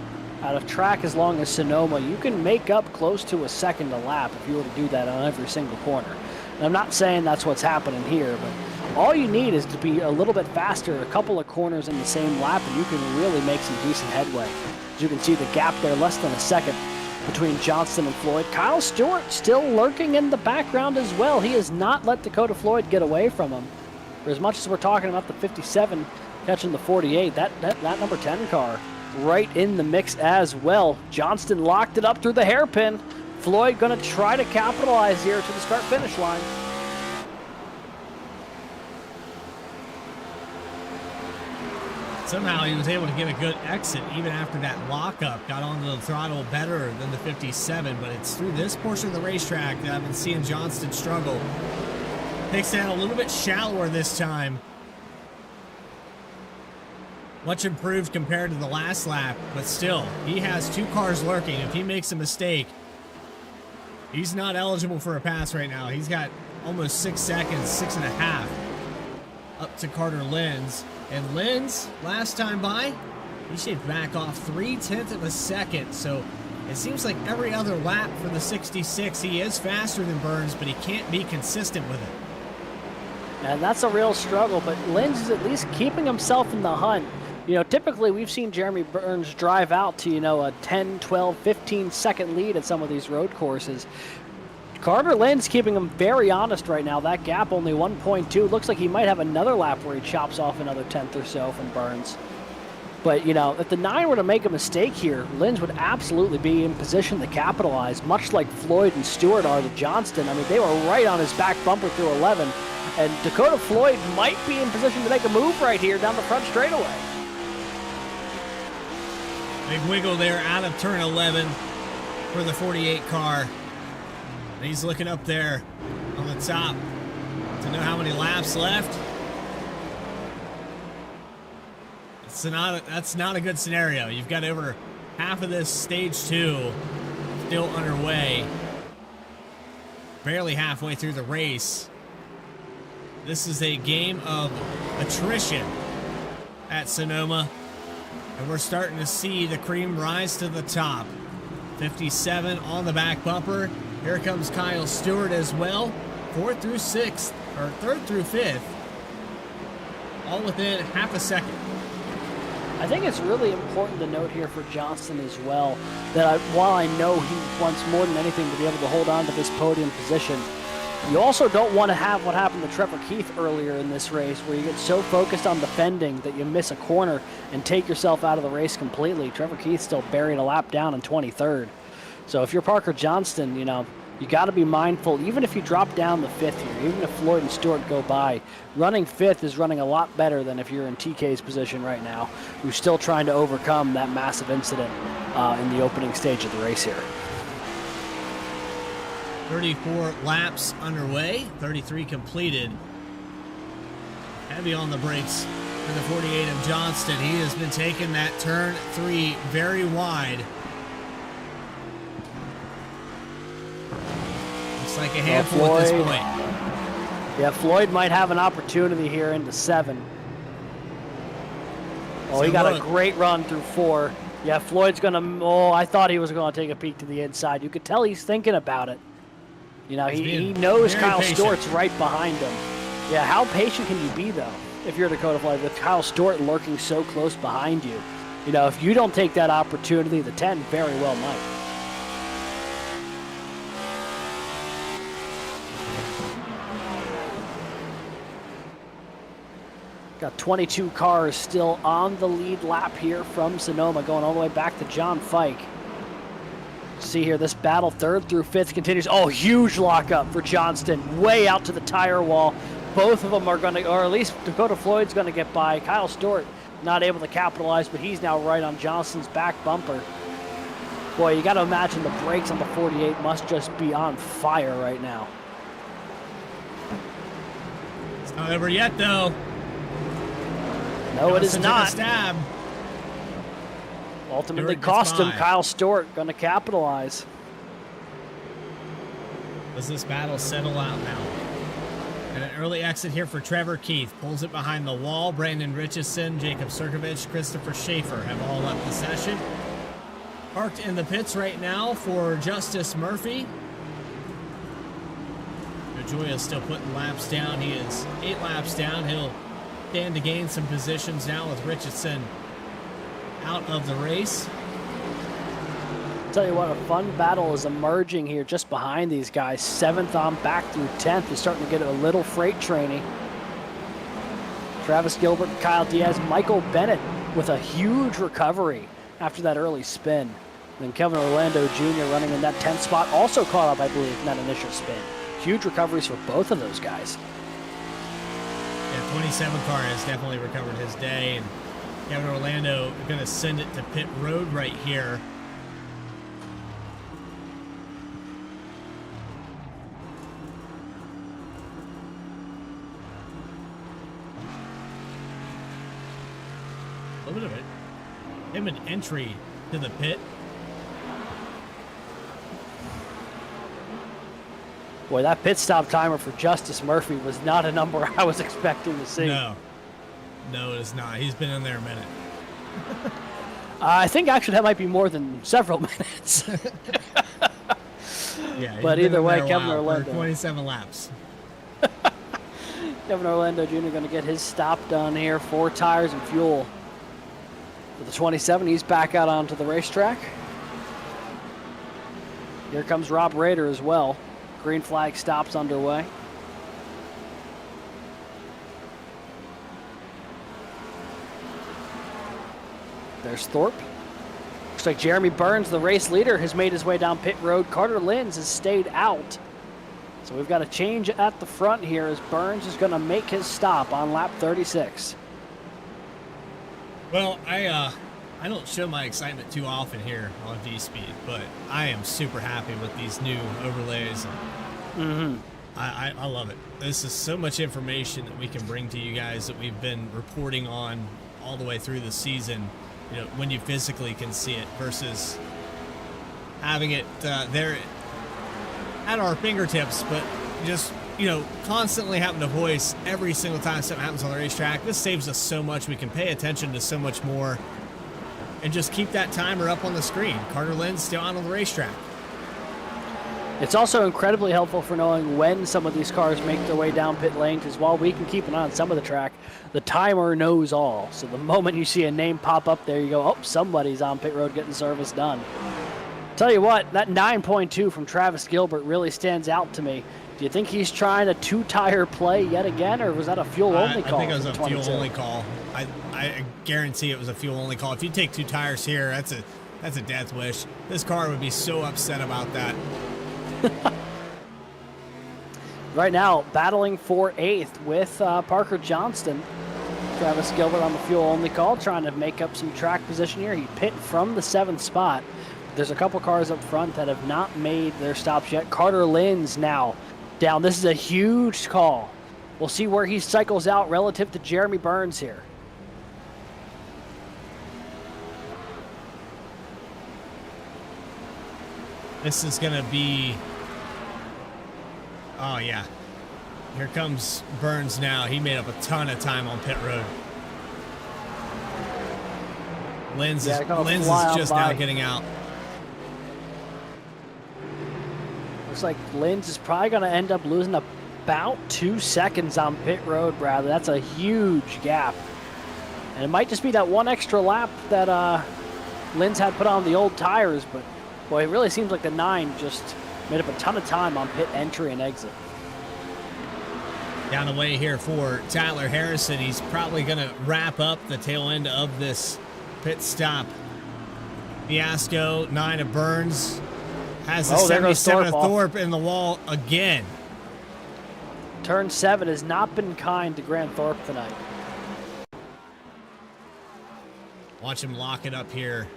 out of track as long as Sonoma, you can make up close to a second a lap if you were to do that on every single corner. And I'm not saying that's what's happening here, but all you need is to be a little bit faster, a couple of corners in the same lap, and you can really make some decent headway. As you can see, the gap there, less than a second between Johnston and Floyd. Kyle Stewart still lurking in the background as well. He has not let Dakota Floyd get away from him. For as much as we're talking about the 57 catching the 48, that number 10 car right in the mix as well. Johnston locked it up through the hairpin. Floyd going to try to capitalize here to the start-finish line. somehow he was able to get a good exit even after that lockup. Got onto the throttle better than the 57, but it's through this portion of the racetrack that I've been seeing Johnston struggle. Takes that a little bit shallower this time. Much improved compared to the last lap, but still, he has 2 cars lurking. If he makes a mistake, he's not eligible for a pass right now. He's got almost 6 seconds, 6.5, up to Carter Lenz. And Lenz, last time by, he shaved back off 0.3 of a second. So it seems like every other lap for the 66, he is faster than Burns, but he can't be consistent with it. And that's a real struggle, but Lenz is at least keeping himself in the hunt. You know, typically we've seen Jeremy Burns drive out to, you know, a 10, 12, 15-second lead at some of these road courses. Carter Lenz keeping him very honest right now. That gap only 1.2. Looks like he might have another lap where he chops off another 10th or so from Burns. But, you know, if the 9 were to make a mistake here, Lenz would absolutely be in position to capitalize, much like Floyd and Stewart are to Johnston. I mean, they were right on his back bumper through 11. And Dakota Floyd might be in position to make a move right here down the front straightaway. Big wiggle there out of turn 11 for the 48 car. And he's looking up there on the top to know how many laps left. That's not a good scenario. You've got over half of this stage 2 still underway. Barely halfway through the race. This is a game of attrition at Sonoma. And we're starting to see the cream rise to the top. 57 on the back bumper. Here comes Kyle Stewart as well. 4th through 6th, or 3rd through 5th. All within half a second. I think it's really important to note here for Johnston as well that while I know he wants more than anything to be able to hold on to this podium position, you also don't want to have what happened to Trevor Keith earlier in this race, where you get so focused on defending that you miss a corner and take yourself out of the race completely. Trevor Keith still buried a lap down in 23rd. So if you're Parker Johnston, you know, you got to be mindful, even if you drop down the 5th here, even if Floyd and Stewart go by, running 5th is running a lot better than if you're in TK's position right now, who's still trying to overcome that massive incident in the opening stage of the race here. 34 laps underway, 33 completed. Heavy on the brakes for the 48 of Johnston. He has been taking that turn 3 very wide. Looks like a handful at this point. Yeah, Floyd might have an opportunity here into 7. Oh, So he got look. a great run through 4. Yeah, Floyd's going to, I thought he was going to take a peek to the inside. You could tell he's thinking about it. You know, he knows very Kyle patient. Stewart's right behind him. Yeah, how patient can you be, though, if you're Dakota Floyd, with Kyle Stewart lurking so close behind you? You know, if you don't take that opportunity, the 10 very well might. Got 22 cars still on the lead lap here from Sonoma, going all the way back to John Fike. See here, this battle 3rd through 5th continues. Oh, huge lockup for Johnston, way out to the tire wall. Both of them are going to, or at least Dakota Floyd's going to get by. Kyle Stewart not able to capitalize, but he's now right on Johnston's back bumper. Boy, you got to imagine the brakes on the 48 must just be on fire right now. It's not over yet, though. No, it is Johnson took a not. stab. Ultimately Stewart cost gets him. by. Kyle Stewart going to capitalize. Does this battle settle out now? And an early exit here for Trevor Keith. Pulls it behind the wall. Brandon Richardson, Jacob Sirkovich, Christopher Schaefer have all left the session. Parked in the pits right now for Justice Murphy. Joya still putting laps down. He is 8 laps down. He'll stand to gain some positions now with Richardson out of the race. Tell you what, a fun battle is emerging here just behind these guys. 7th on back through 10th is starting to get a little freight trainy. Travis Gilbert, Kyle Diaz, Michael Bennett with a huge recovery after that early spin. And then Kevin Orlando Jr. running in that 10th spot, also caught up, I believe, in that initial spin. Huge recoveries for both of those guys. Yeah, 27 car has definitely recovered his day, and Kevin Orlando going to send it to pit road right here. A little bit of it. Him an entry to the pit. Boy, that pit stop timer for Justice Murphy was not a number I was expecting to see. No, it is not. He's been in there a minute. I think actually that might be more than several minutes. Yeah, but either way, Kevin Orlando. 27 laps. Kevin Orlando Jr. going to get his stop done here. 4 tires and fuel. For the 27, he's back out onto the racetrack. Here comes Rob Rader as well. Green flag stops underway. There's Thorpe. Looks like Jeremy Burns, the race leader, has made his way down pit road. Carter Linz has stayed out. So we've got a change at the front here as Burns is going to make his stop on lap 36. Well, I don't show my excitement too often here on V-Speed, but I am super happy with these new overlays. I love it. This is so much information that we can bring to you guys that we've been reporting on all the way through the season, you know, when you physically can see it versus having it there at our fingertips, but just, you know, constantly having to voice every single time something happens on the racetrack. This saves us so much. We can pay attention to so much more and just keep that timer up on the screen. Carter Linz still out on the racetrack. It's also incredibly helpful for knowing when some of these cars make their way down pit lane, because while we can keep an eye on some of the track, the timer knows all. So the moment you see a name pop up there, you go, oh, somebody's on pit road getting service done. Tell you what, that 9.2 from Travis Gilbert really stands out to me. Do you think he's trying a 2-tire play yet again, or was that a fuel-only call? I think it was a fuel-only call. I guarantee it was a fuel-only call. If you take 2 tires here, that's a death wish. This car would be so upset about that. Right now, battling for 8th with Parker Johnston. Travis Gilbert on the fuel-only call, trying to make up some track position here. He pit from the 7th spot. There's a couple cars up front that have not made their stops yet. Carter Linz now down. This is a huge call. We'll see where he cycles out relative to Jeremy Burns here. This is going to be... Oh, yeah. Here comes Burns now. He made up a ton of time on pit road. Linz is just now getting out. Looks like Linz is probably going to end up losing about 2 seconds on pit road, Bradley. That's a huge gap. And it might just be that one extra lap that Linz had put on the old tires, but boy, it really seems like the 9 just made up a ton of time on pit entry and exit. Down the way here for Tyler Harrison. He's probably going to wrap up the tail end of this pit stop fiasco. 9 of Burns has the 77 of Thorpe in the wall again. Turn 7 has not been kind to Grant Thorpe tonight. Watch him lock it up here.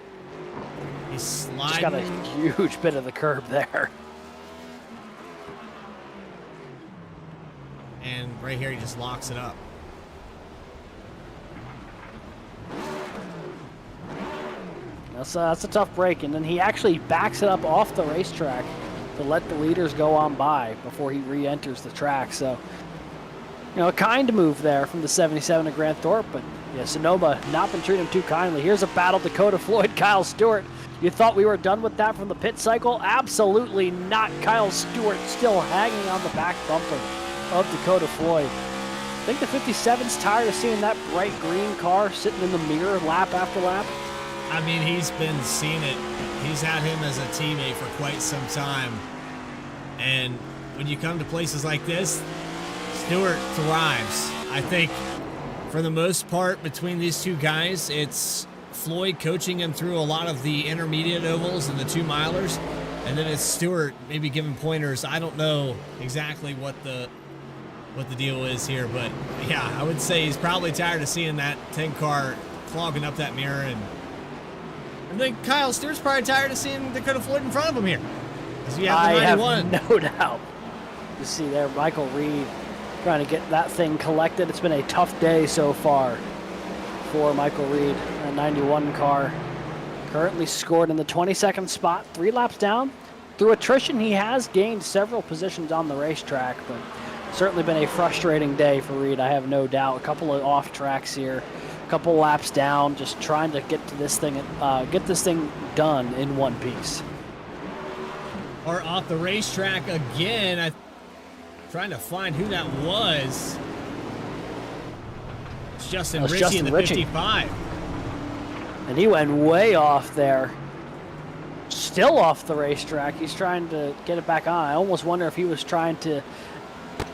He's sliding. Just got a huge bit of the curb there. And right here, he just locks it up. That's a tough break, and then he actually backs it up off the racetrack to let the leaders go on by before he re-enters the track. So, you know, a kind move there from the 77 of Grant Thorpe, but yeah, Sonoma not been treating him too kindly. Here's a battle, Dakota Floyd, Kyle Stewart. You thought we were done with that from the pit cycle? Absolutely not. Kyle Stewart still hanging on the back bumper of Dakota Floyd. I think the 57's tired of seeing that bright green car sitting in the mirror lap after lap. I mean, he's been seeing it. He's had him as a teammate for quite some time. And when you come to places like this, Stewart thrives. I think for the most part between these two guys, it's Floyd coaching him through a lot of the intermediate ovals and the 2-milers. And then it's Stewart maybe giving pointers. I don't know exactly what the deal is here, but yeah, I would say he's probably tired of seeing that 10 car clogging up that mirror. And I think Kyle Stewart's probably tired of seeing Dakota Floyd in front of him here. Because you have the 91. Have no doubt. You see there, Michael Reed trying to get that thing collected. It's been a tough day so far for Michael Reed. A 91 car currently scored in the 22nd spot, 3 laps down. Through attrition, he has gained several positions on the racetrack, but certainly been a frustrating day for Reed, I have no doubt. A couple of off tracks here, a couple laps down, just trying to get to this thing, done in one piece. Or off the racetrack again. I'm trying to find who that was. It's Justin Ritchie in the 55. And he went way off there. Still off the racetrack. He's trying to get it back on. I almost wonder if he was trying to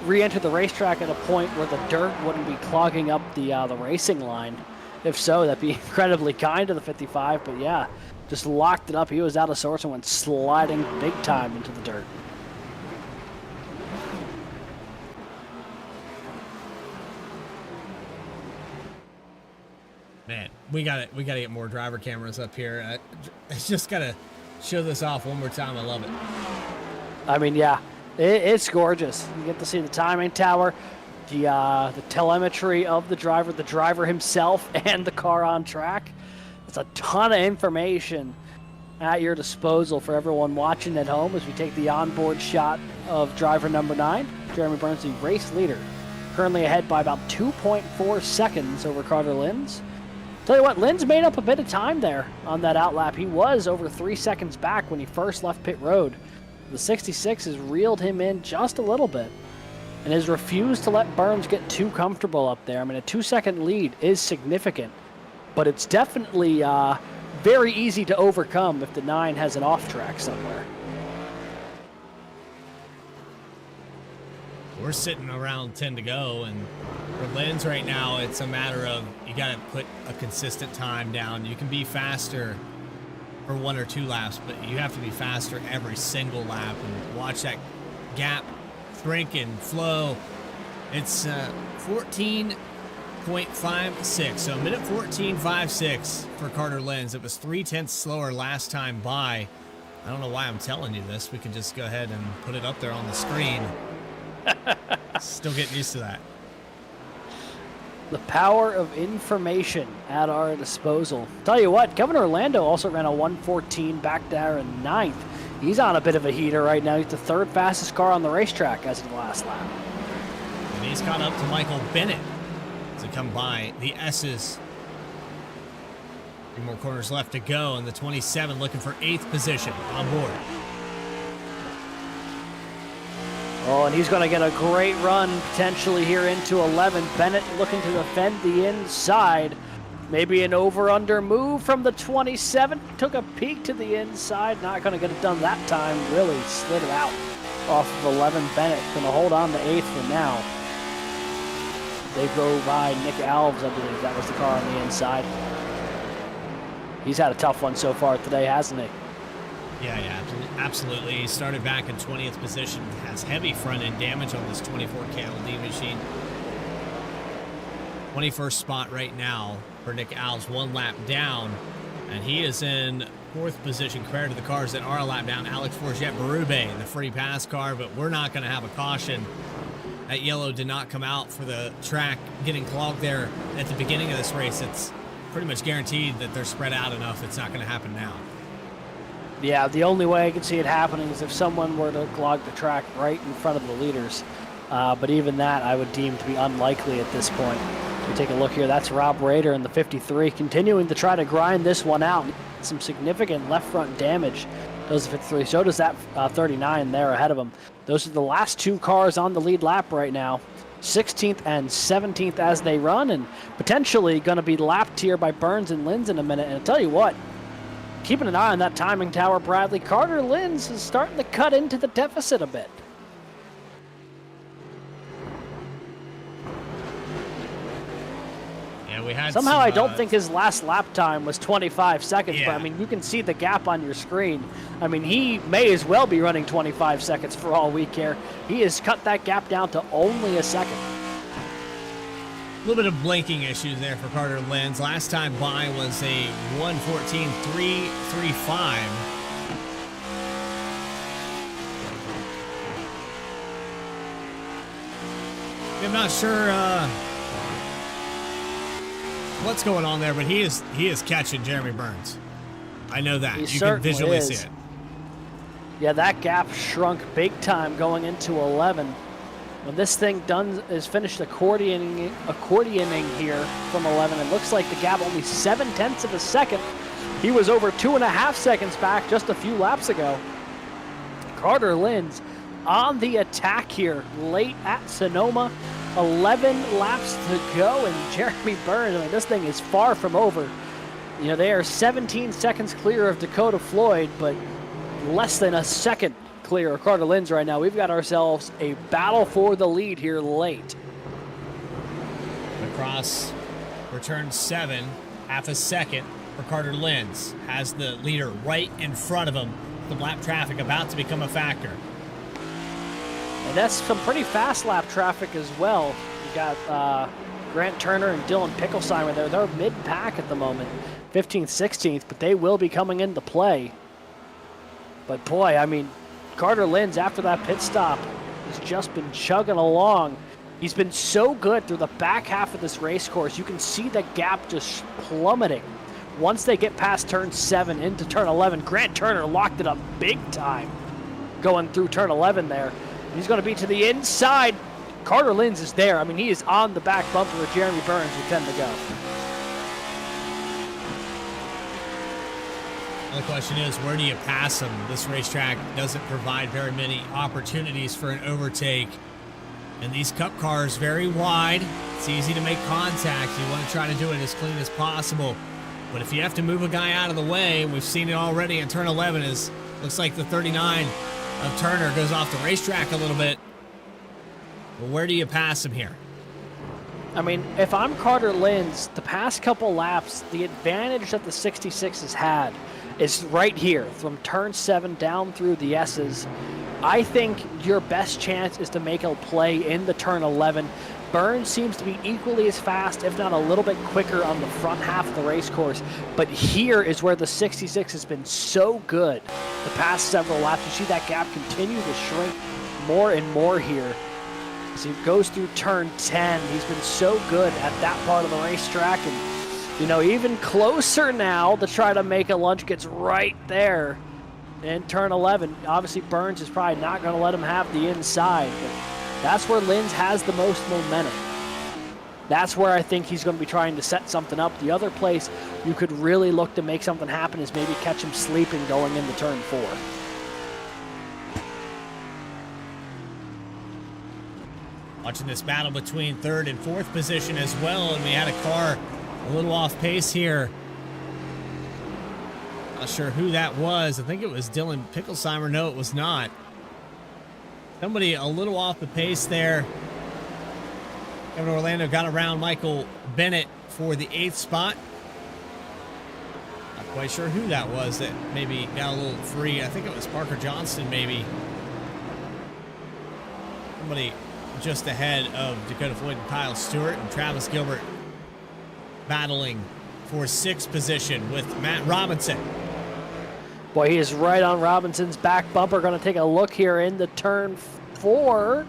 re-enter the racetrack at a point where the dirt wouldn't be clogging up the racing line. If so, that'd be incredibly kind to the 55. But yeah, just locked it up. He was out of sorts and went sliding big time into the dirt. Man, we gotta get more driver cameras up here. I just gotta show this off one more time. I love it. I mean, yeah, it's gorgeous. You get to see the timing tower, the telemetry of the driver himself, and the car on track. It's a ton of information at your disposal for everyone watching at home as we take the onboard shot of driver number 9, Jeremy Burns, the race leader, currently ahead by about 2.4 seconds over Carter Linz. Tell you what, Linz made up a bit of time there on that outlap. He was over 3 seconds back when he first left pit road. The 66 has reeled him in just a little bit and has refused to let Burns get too comfortable up there. I mean, a 2-second lead is significant, but it's definitely very easy to overcome if the 9 has an off track somewhere. We're sitting around 10 to go, and for Linz right now, it's a matter of you got to put a consistent time down. You can be faster for 1 or 2 laps, but you have to be faster every single lap and watch that gap shrink and flow. It's 14.56, so a minute 14.56 for Carter Linz. It was 0.3 slower last time by. I don't know why I'm telling you this. We can just go ahead and put it up there on the screen. Still getting used to that. The power of information at our disposal. Tell you what, Kevin Orlando also ran a 1:14 back there in 9th. He's on a bit of a heater right now. He's the 3rd fastest car on the racetrack as of the last lap. And he's caught up to Michael Bennett to come by the S's. 3 more corners left to go, and the 27 looking for 8th position on board. Oh, and he's going to get a great run potentially here into 11. Bennett looking to defend the inside. Maybe an over-under move from the 27. Took a peek to the inside. Not going to get it done that time. Really slid it out off of 11. Bennett going to hold on to 8th for now. They go by Nick Alves, I believe that was the car on the inside. He's had a tough one so far today, hasn't he? Yeah, absolutely. He started back in 20th position. Has heavy front-end damage on this 24 KLD machine. 21st spot right now for Nick Alves, 1 lap down. And he is in 4th position compared to the cars that are a lap down. Alex Forget-Berube, the free pass car, but we're not going to have a caution. That yellow did not come out for the track getting clogged there at the beginning of this race. It's pretty much guaranteed that they're spread out enough. It's not going to happen now. Yeah, the only way I can see it happening is if someone were to clog the track right in front of the leaders. But even that I would deem to be unlikely at this point. We take a look here. That's Rob Rader in the 53, continuing to try to grind this one out. Some significant left front damage. Does the 53. So does that 39 there ahead of him. Those are the last 2 cars on the lead lap right now. 16th and 17th as they run, and potentially going to be lapped here by Burns and Linz in a minute. And I'll tell you what, keeping an eye on that timing tower, Bradley. Carter Linz is starting to cut into the deficit a bit. Yeah, we had Somehow I don't think his last lap time was 25 seconds, Yeah. but I mean, you can see the gap on your screen. I mean, he may as well be running 25 seconds for all we care. He has cut that gap down to only a second. little bit of blinking issues there for Carter Lenz. Last time by was a 1:14.335. I'm not sure what's going on there, but he is catching Jeremy Burns. I know that. You can visually see it. Yeah, that gap shrunk big time going into 11. When this thing is finished accordioning here from 11, it looks like the gap only 0.7 of a second. He was over 2.5 seconds back just a few laps ago. Carter Lenz on the attack here late at Sonoma. 11 laps to go, and Jeremy Burns, I mean, this thing is far from over. You know, they are 17 seconds clear of Dakota Floyd, but less than a second clear of Carter Lenz right now. We've got ourselves a battle for the lead here late. Across return 7, half a second for Carter Lenz. Has the leader right in front of him. The lap traffic about to become a factor. And that's some pretty fast lap traffic as well. You got Grant Turner and Dylan Picklesheimer there. They're mid-pack at the moment, 15th, 16th, but they will be coming into play. But boy, I mean, Carter Lenz, after that pit stop, has just been chugging along. He's been so good through the back half of this race course. You can see the gap just plummeting. Once they get past turn 7 into turn 11, Grant Turner locked it up big time going through turn 11 there. He's going to be to the inside. Carter Lenz is there. I mean, he is on the back bumper of Jeremy Burns with 10 to go. The question is, where do you pass him? This racetrack doesn't provide very many opportunities for an overtake. And these cup cars very wide. It's easy to make contact. You want to try to do it as clean as possible. But if you have to move a guy out of the way, we've seen it already in turn 11, looks like the 39 of Turner goes off the racetrack a little bit. Well, where do you pass him here? I mean, if I'm Carter Lenz, the past couple laps, the advantage that the 66 has had is right here, from turn 7 down through the S's. I think your best chance is to make a play in the turn 11. Burns seems to be equally as fast, if not a little bit quicker on the front half of the race course. But here is where the 66 has been so good the past several laps. You see that gap continue to shrink more and more here. As he goes through turn 10, he's been so good at that part of the racetrack. And, you know, even closer now to try to make a lunge, gets right there in turn 11. Obviously, Burns is probably not going to let him have the inside. But that's where Lenz has the most momentum. That's where I think he's going to be trying to set something up. The other place you could really look to make something happen is maybe catch him sleeping going into turn 4. Watching this battle between 3rd and 4th position as well, and we had a car a little off pace here. Not sure who that was. I think it was Dylan Picklesheimer. No, it was not. Somebody a little off the pace there. Kevin Orlando got around Michael Bennett for the 8th spot. Not quite sure who that was that maybe got a little free. I think it was Parker Johnston maybe. Somebody just ahead of Dakota Floyd and Kyle Stewart, and Travis Gilbert battling for 6th position with Matt Robinson. Boy, he is right on Robinson's back bumper. Going to take a look here into turn 4.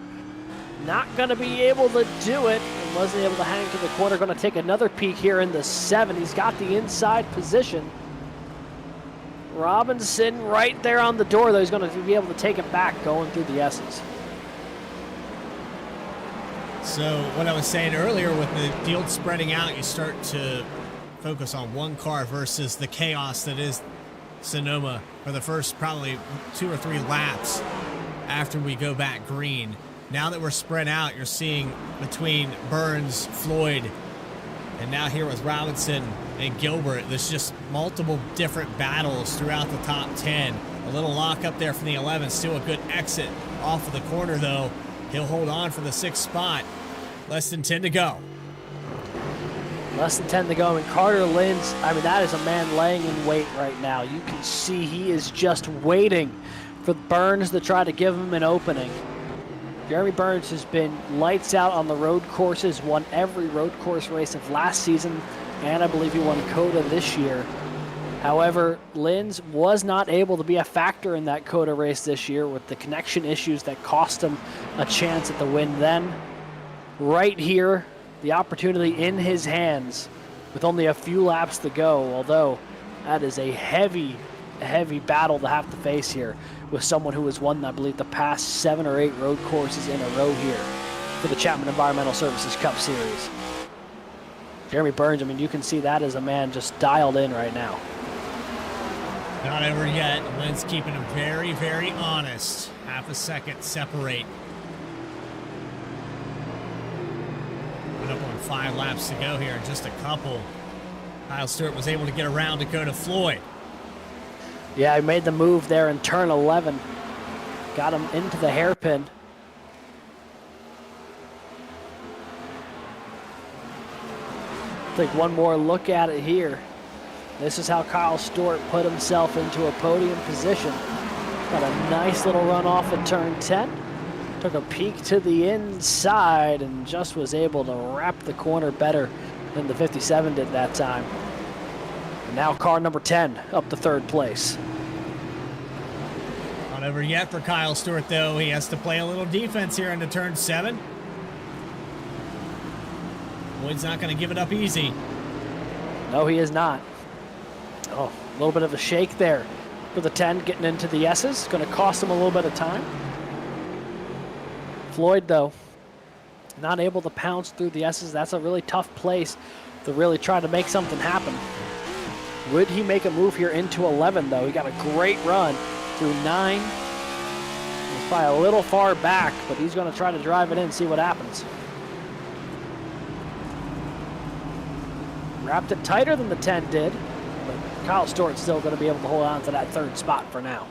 Not going to be able to do it. And wasn't able to hang to the corner. Going to take another peek here in the 7. He's got the inside position. Robinson right there on the door, though. He's going to be able to take it back going through the S's. So what I was saying earlier, with the field spreading out, you start to focus on one car versus the chaos that is Sonoma for the first probably 2 or 3 laps after we go back green. Now that we're spread out, you're seeing between Burns, Floyd, and now here with Robinson and Gilbert, there's just multiple different battles throughout the top 10. A little lock up there from the 11, still a good exit off of the corner though. He'll hold on for the 6th spot. Less than 10 to go. Less than 10 to go. And Carter Lenz, I mean, that is a man laying in wait right now. You can see he is just waiting for Burns to try to give him an opening. Jeremy Burns has been lights out on the road courses, won every road course race of last season, and I believe he won COTA this year. However, Linz was not able to be a factor in that COTA race this year with the connection issues that cost him a chance at the win then. Right here, the opportunity in his hands with only a few laps to go, although that is a heavy battle to have to face here with someone who has won, I believe, the past 7 or 8 road courses in a row here for the Chapman Environmental Services Cup Series. Jeremy Burns, I mean, you can see that as a man just dialed in right now. Not over yet. Lynn's keeping him very, very honest. Half a second separate. Coming up on 5 laps to go here in just a couple. Kyle Stewart was able to get around Dakota Floyd. Yeah, he made the move there in turn 11. Got him into the hairpin. Take one more look at it here. This is how Kyle Stewart put himself into a podium position. Got a nice little run off at turn 10. Took a peek to the inside and just was able to wrap the corner better than the 57 did that time. And now car number 10 up to 3rd place. Not over yet for Kyle Stewart, though. He has to play a little defense here into turn 7. Boyd's not going to give it up easy. No, he is not. Oh, a little bit of a shake there for the 10 getting into the S's. Going to cost him a little bit of time. Floyd, though, not able to pounce through the S's. That's a really tough place to really try to make something happen. Would he make a move here into 11, though? He got a great run through 9. He's probably a little far back, but he's going to try to drive it in, see what happens. Wrapped it tighter than the 10 did, but Kyle Stewart's still going to be able to hold on to that 3rd spot for now.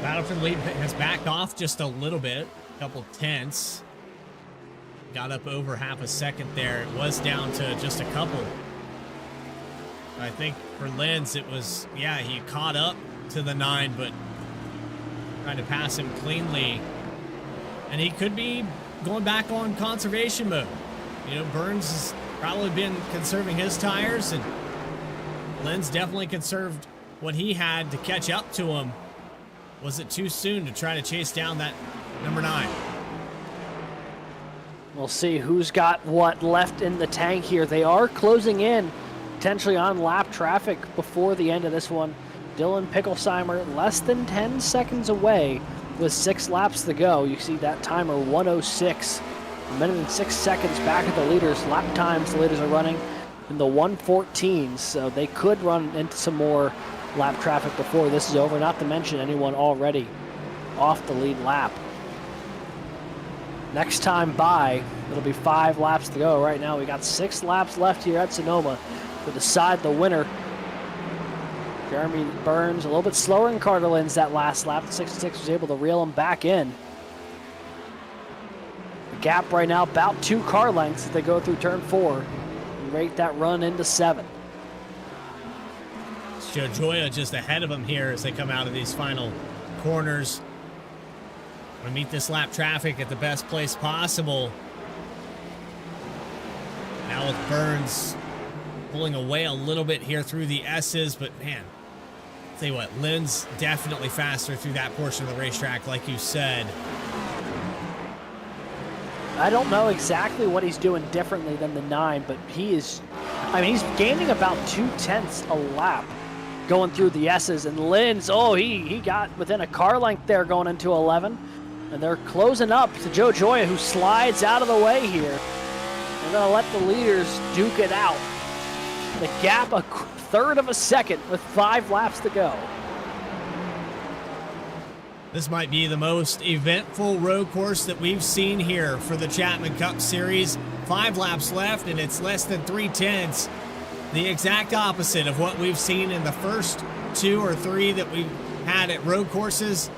Battlefield lead has backed off just a little bit, a couple tenths. Got up over half a second there. It was down to just a couple. I think for Linz, it was, yeah, he caught up to the 9, but trying to pass him cleanly. And he could be going back on conservation mode. You know, Burns has probably been conserving his tires, and Linz definitely conserved what he had to catch up to him. Was it too soon to try to chase down that number 9? We'll see who's got what left in the tank here. They are closing in, potentially on lap traffic before the end of this one. Dylan Picklesheimer less than 10 seconds away with 6 laps to go. You see that timer 1:06, a minute and 6 seconds back at the leaders. Lap times the leaders are running in the 1:14s, so they could run into some more lap traffic before this is over, not to mention anyone already off the lead lap. Next time by, it'll be 5 laps to go. Right now we got 6 laps left here at Sonoma to decide the winner. Jeremy Burns a little bit slower than Carter Linz that last lap. The 66 was able to reel him back in. The gap right now about 2 car lengths as they go through turn 4 and rate that run into 7. Joe Joya just ahead of him here as they come out of these final corners. Want to meet this lap traffic at the best place possible. Now with Burns pulling away a little bit here through the S's, but man, I'll tell you what, Linz definitely faster through that portion of the racetrack, like you said. I don't know exactly what he's doing differently than the 9, but he is, I mean, he's gaining about 2/10 a lap going through the S's, and Linz, oh, he got within a car length there going into 11, and they're closing up to Joe Joya, who slides out of the way here. They're going to let the leaders duke it out. The gap a 1/3 of a second with 5 laps to go. This might be the most eventful road course that we've seen here for the Chapman Cup Series. 5 laps left, and it's less than 3/10. The exact opposite of what we've seen in the first 2 or 3 that we've had at road courses.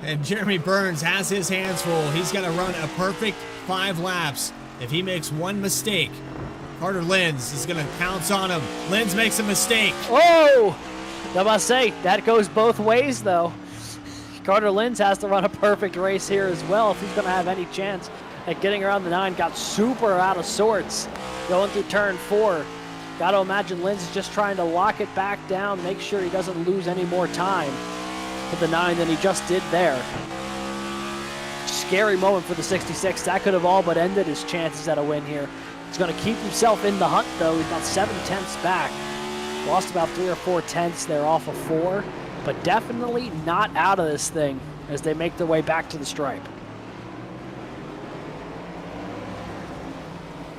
And Jeremy Burns has his hands full. He's going to run a perfect 5 laps. If he makes one mistake, Carter Linz is going to pounce on him. Linz makes a mistake. Oh! I must say, that goes both ways, though. Carter Linz has to run a perfect race here as well if he's going to have any chance at getting around the 9. Got super out of sorts going through turn 4. Got to imagine Linz is just trying to lock it back down, make sure he doesn't lose any more time to the 9 than he just did there. Scary moment for the 66. That could have all but ended his chances at a win here. He's going to keep himself in the hunt, though. He's got 7/10 back. Lost about 3 or 4 tenths there off of 4, but definitely not out of this thing as they make their way back to the stripe.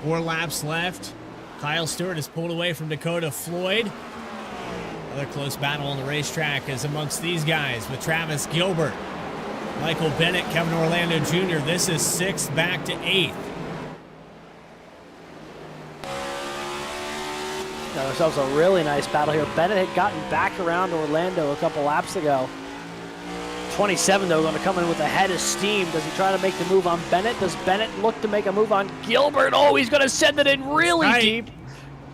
4 laps left. Kyle Stewart has pulled away from Dakota Floyd. Another close battle on the racetrack is amongst these guys with Travis Gilbert, Michael Bennett, Kevin Orlando Jr. This is 6th back to 8th. Got ourselves a really nice battle here. Bennett had gotten back around Orlando a couple laps ago. 27, though, going to come in with a head of steam. Does he try to make the move on Bennett? Does Bennett look to make a move on Gilbert? Oh, he's going to send it in really deep.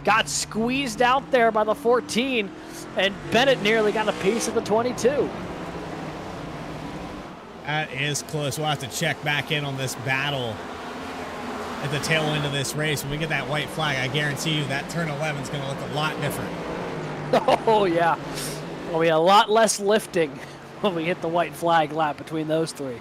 Got squeezed out there by the 14, and Bennett nearly got a piece of the 22. That is close. We'll have to check back in on this battle at the tail end of this race. When we get that white flag, I guarantee you that turn 11 is going to look a lot different. Oh, yeah. Well, we had a lot less lifting when we hit the white flag lap between those 3.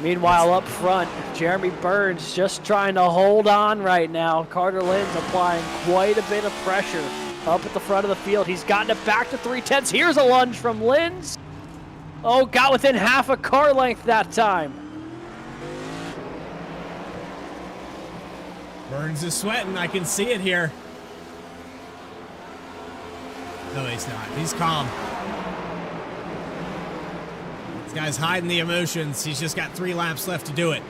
Meanwhile, up front, Jeremy Burns just trying to hold on right now. Carter Linz applying quite a bit of pressure up at the front of the field. He's gotten it back to 3/10. Here's a lunge from Linz. Oh, got within half a car length that time. Burns is sweating. I can see it here. No, he's not. He's calm. This guy's hiding the emotions. He's just got 3 laps left to do it.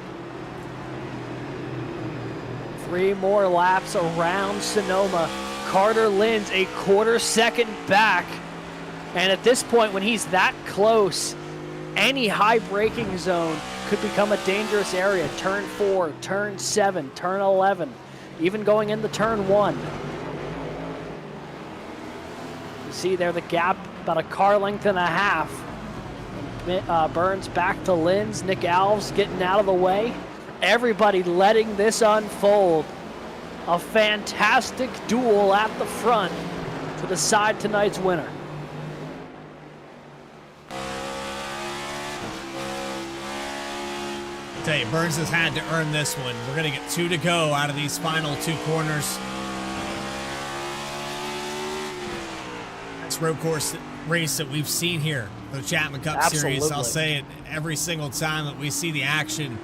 3 more laps around Sonoma. Carter Linz a 1/4 second back. And at this point, when he's that close, any high braking zone could become a dangerous area. Turn 4, turn 7, turn 11, even going into turn 1. You see there the gap, about a car length and a half. Burns back to Linz. Nick Alves getting out of the way. Everybody letting this unfold. A fantastic duel at the front to decide tonight's winner. Tell you, Burns has had to earn this one. We're going to get 2 to go out of these final 2 corners. That's road course race that we've seen here, the Chapman Cup Series. I'll say it every single time that we see the action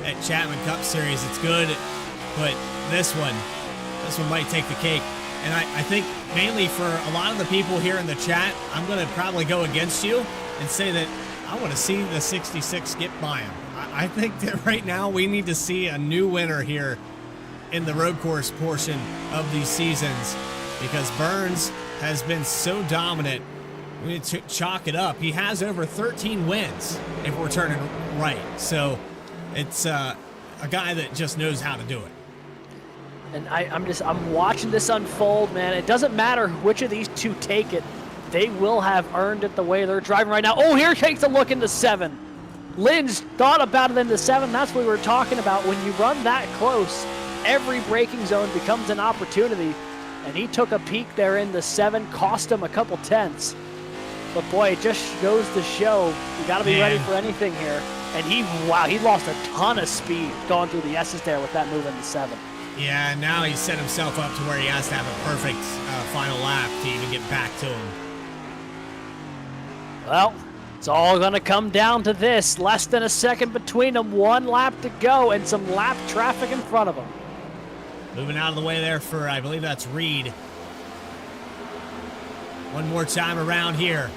at Chapman Cup Series. It's good, but this one might take the cake. And I think mainly for a lot of the people here in the chat, I'm going to probably go against you and say that I want to see the 66 skip by him. I think that right now we need to see a new winner here in the road course portion of these seasons, because Burns has been so dominant. We need to chalk it up. He has over 13 wins if we're turning right. So it's a guy that just knows how to do it. And I'm watching this unfold, man. It doesn't matter which of these 2 take it. They will have earned it the way they're driving right now. Oh, here takes a look into 7. Linz thought about it in the 7. That's what we were talking about. When you run that close, every braking zone becomes an opportunity. And he took a peek there in the 7, cost him a couple tenths. But boy, it just goes to show you got to be ready for anything here. And he lost a ton of speed going through the S's there with that move in the 7. Yeah, now he's set himself up to where he has to have a perfect final lap to even get back to him. Well, it's all going to come down to this. Less than a second between them, 1 lap to go, and some lap traffic in front of them. Moving out of the way there for, I believe that's Reed. One more time around here.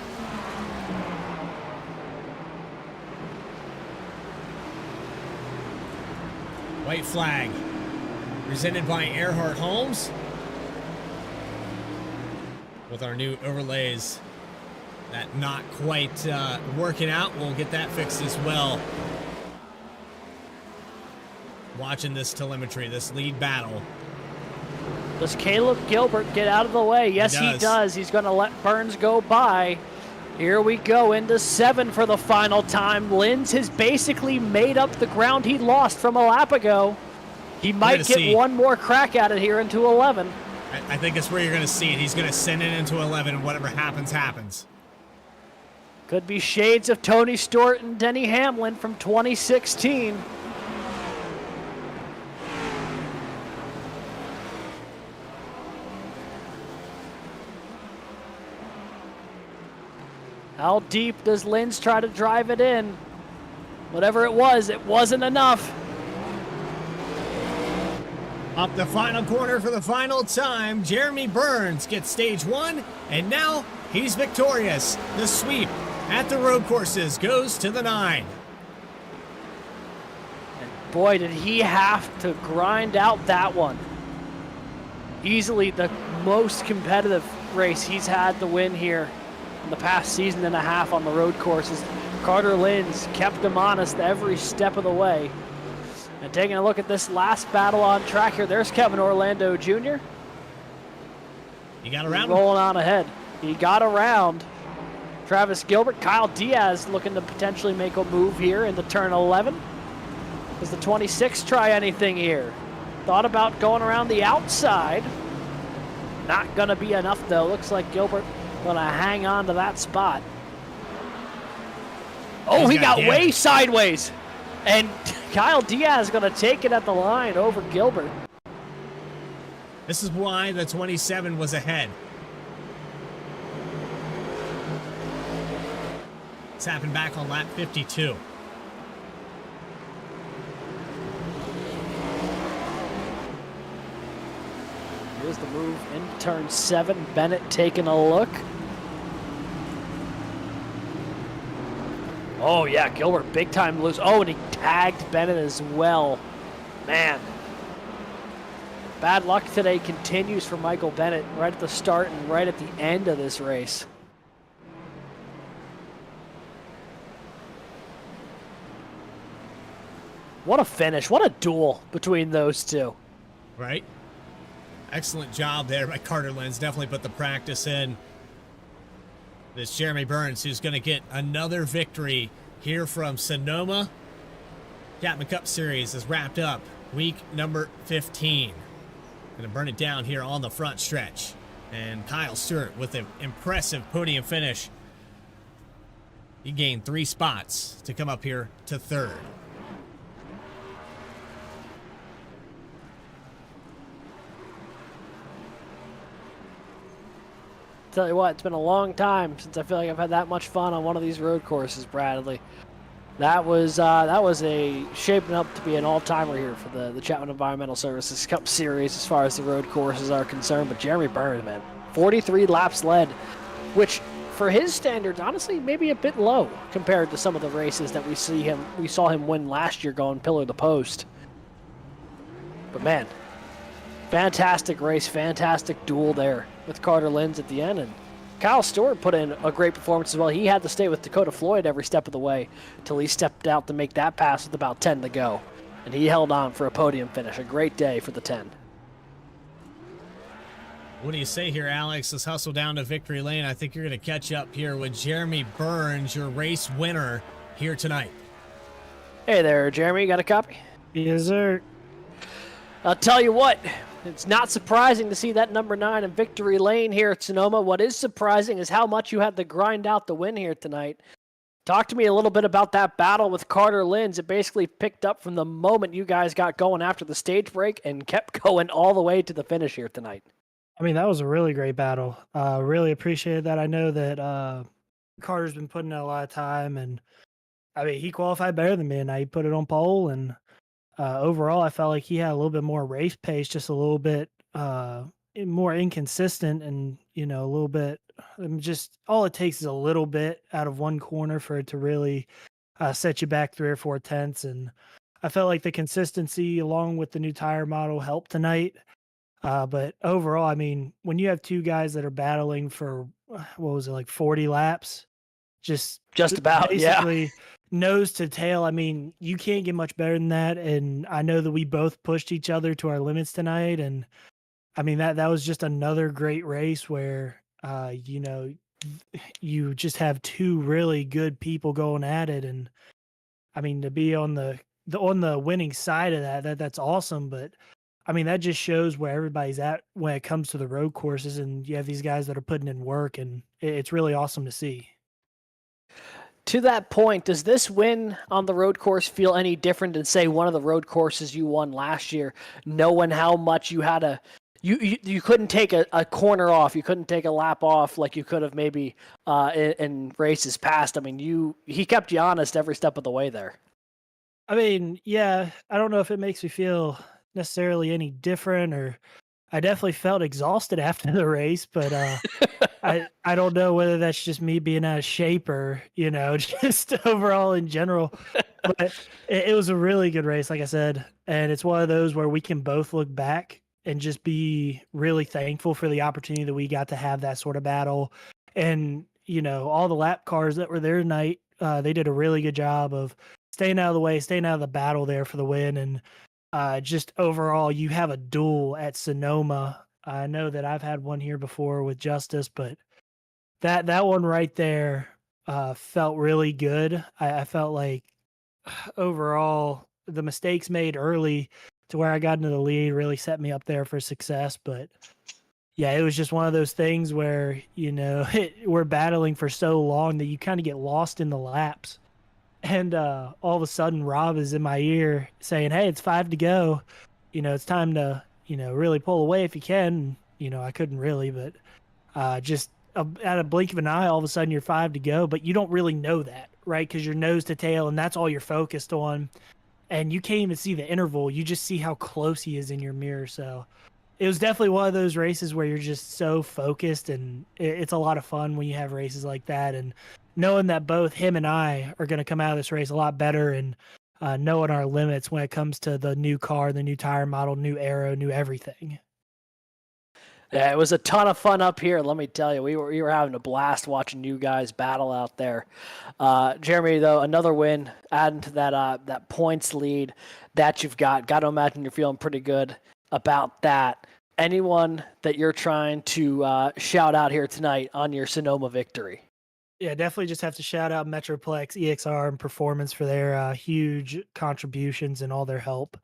White flag. Presented by Erhardt Homes. With our new overlays that not quite working out, we'll get that fixed as well. Watching this telemetry, this lead battle. Does Caleb Gilbert get out of the way? Yes, he does. He's going to let Burns go by. Here we go into 7 for the final time. Lins has basically made up the ground he lost from a lap ago. He might get one more crack at it here into 11. I think that's where you're going to see it. He's going to send it into 11, and whatever happens, happens. Could be shades of Tony Stewart and Denny Hamlin from 2016. How deep does Lins try to drive it in? Whatever it wasn't enough. Up the final corner for the final time, Jeremy Burns gets stage 1, and now he's victorious. The sweep at the road courses goes to the 9. And boy, did he have to grind out that one. Easily the most competitive race he's had to win here in the past season and a half on the road courses. Carter Lins kept him honest every step of the way. And taking a look at this last battle on track here, there's Kevin Orlando Jr. He got around. Rolling on ahead. He got around Travis Gilbert. Kyle Diaz looking to potentially make a move here into turn 11. Does the 26 try anything here? Thought about going around the outside. Not going to be enough, though. Looks like Gilbert going to hang on to that spot. Oh, he got way sideways. And Kyle Diaz going to take it at the line over Gilbert. This is why the 27 was ahead. It's happened back on lap 52. Here's the move in turn 7. Bennett taking a look. Oh, yeah, Gilbert, big time loose. Oh, and he tagged Bennett as well. Man. Bad luck today continues for Michael Bennett right at the start and right at the end of this race. What a finish. What a duel between those two. Right? Excellent job there by Carter Lins. Definitely put the practice in. This Jeremy Burns, who's going to get another victory here from Sonoma. Chapman Cup Series is wrapped up. Week number 15. Going to burn it down here on the front stretch. And Kyle Stewart with an impressive podium finish. He gained 3 spots to come up here to 3rd. Tell you what, it's been a long time since I feel like I've had that much fun on one of these road courses, Bradley. That was shaping up to be an all-timer here for the Chapman Environmental Services Cup Series as far as the road courses are concerned. But Jeremy Burns, man, 43 laps led, which for his standards, honestly, maybe a bit low compared to some of the races that we saw him win last year going pillar to post. But man, fantastic race, fantastic duel there with Carter Lins at the end, and Kyle Stewart put in a great performance as well. He had to stay with Dakota Floyd every step of the way till he stepped out to make that pass with about 10 to go, and he held on for a podium finish. A great day for the 10. What do you say here, Alex? Let's hustle down to victory lane. I think you're going to catch up here with Jeremy Burns, your race winner here tonight. Hey there, Jeremy. You got a copy? Yes, sir. I'll tell you what, it's not surprising to see that number 9 in victory lane here at Sonoma. What is surprising is how much you had to grind out the win here tonight. Talk to me a little bit about that battle with Carter Lins. It basically picked up from the moment you guys got going after the stage break and kept going all the way to the finish here tonight. I mean, that was a really great battle. Really appreciated that. I know that Carter's been putting in a lot of time, and I mean, he qualified better than me, and he put it on pole, and overall, I felt like he had a little bit more race pace, just a little bit more inconsistent, and a little bit. Just all it takes is a little bit out of one corner for it to really set you back 3 or 4 tenths. And I felt like the consistency, along with the new tire model, helped tonight. But overall, I mean, when you have 2 guys that are battling for 40 laps, just about basically. Yeah. Nose to tail. I mean, you can't get much better than that. And I know that we both pushed each other to our limits tonight. And I mean, that was just another great race where, you just have two really good people going at it. And I mean, to be on the winning side of that's awesome. But I mean, that just shows where everybody's at when it comes to the road courses, and you have these guys that are putting in work, and it's really awesome to see. To that point, does this win on the road course feel any different than, say, one of the road courses you won last year, knowing how much you had to you couldn't take a corner off, you couldn't take a lap off like you could have maybe in races past? I mean, he kept you honest every step of the way there. I mean, yeah, I don't know if it makes me feel necessarily any different, or I definitely felt exhausted after the race, but I don't know whether that's just me being out of shape or, just overall in general. But it was a really good race, like I said. And it's one of those where we can both look back and just be really thankful for the opportunity that we got to have that sort of battle. And, all the lap cars that were there tonight, they did a really good job of staying out of the way, staying out of the battle there for the win. And just overall, you have a duel at Sonoma. I know that I've had one here before with Justice, but that one right there felt really good. I felt like overall the mistakes made early to where I got into the lead really set me up there for success. But yeah, it was just one of those things where, we're battling for so long that you kind of get lost in the laps. And all of a sudden, Rob is in my ear saying, "Hey, it's 5 to go. It's time to, really pull away if you can." I couldn't really, but just at a blink of an eye, all of a sudden you're 5 to go. But you don't really know that, right? Because you're nose to tail, and that's all you're focused on. And you can't even see the interval. You just see how close he is in your mirror. So it was definitely one of those races where you're just so focused, and it's a lot of fun when you have races like that. And knowing that both him and I are going to come out of this race a lot better, and knowing our limits when it comes to the new car, the new tire model, new aero, new everything. Yeah, it was a ton of fun up here. Let me tell you, we were having a blast watching you guys battle out there. Jeremy, though, another win, adding to that points lead that you've got. Got to imagine you're feeling pretty good about that. Anyone that you're trying to shout out here tonight on your Sonoma victory? Yeah, definitely just have to shout out Metroplex, EXR, and Per4mance for their huge contributions and all their help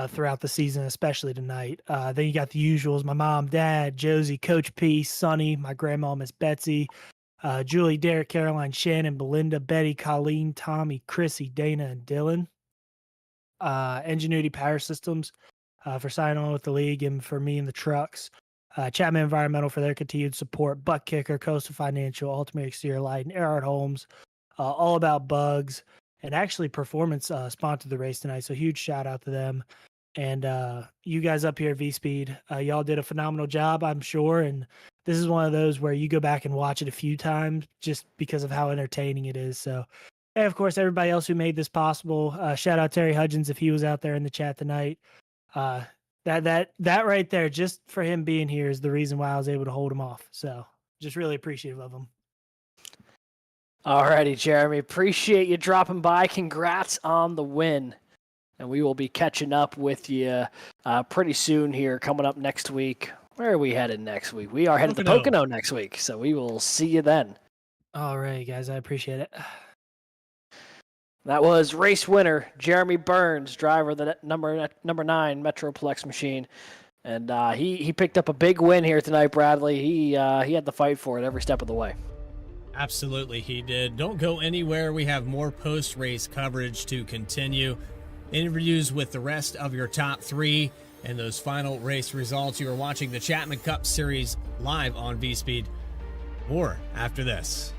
throughout the season, especially tonight. Then you got the usuals: my mom, dad, Josie, Coach P, Sonny, my grandma, Miss Betsy, Julie, Derek, Caroline, Shannon, Belinda, Betty, Colleen, Tommy, Chrissy, Dana, and Dylan. Enginuity Power Systems for signing on with the league and for me and the trucks. Chapman Environmental for their continued support. Buttkicker, Coastal Financial, Ultimate Exterior Lighting, Erhardt Homes, All About Bugs, and actually Per4mance sponsored the race tonight. So huge shout out to them. And you guys up here at V-Speed, y'all did a phenomenal job, I'm sure. And this is one of those where you go back and watch it a few times just because of how entertaining it is. So, and of course, everybody else who made this possible. Shout out Terry Hudgens if he was out there in the chat tonight. That right there, just for him being here, is the reason why I was able to hold him off. So just really appreciative of him. All righty, Jeremy. Appreciate you dropping by. Congrats on the win. And we will be catching up with you pretty soon here, coming up next week. Where are we headed next week? We are headed to Pocono next week, so we will see you then. All right, guys. I appreciate it. That was race winner Jeremy Burns, driver of the number 9 Metroplex machine, and he picked up a big win here tonight. Bradley, he had to fight for it every step of the way. Absolutely, he did. Don't go anywhere. We have more post-race coverage to continue. Interviews with the rest of your top 3 and those final race results. You are watching the Chapman Cup Series live on V-Speed. More after this.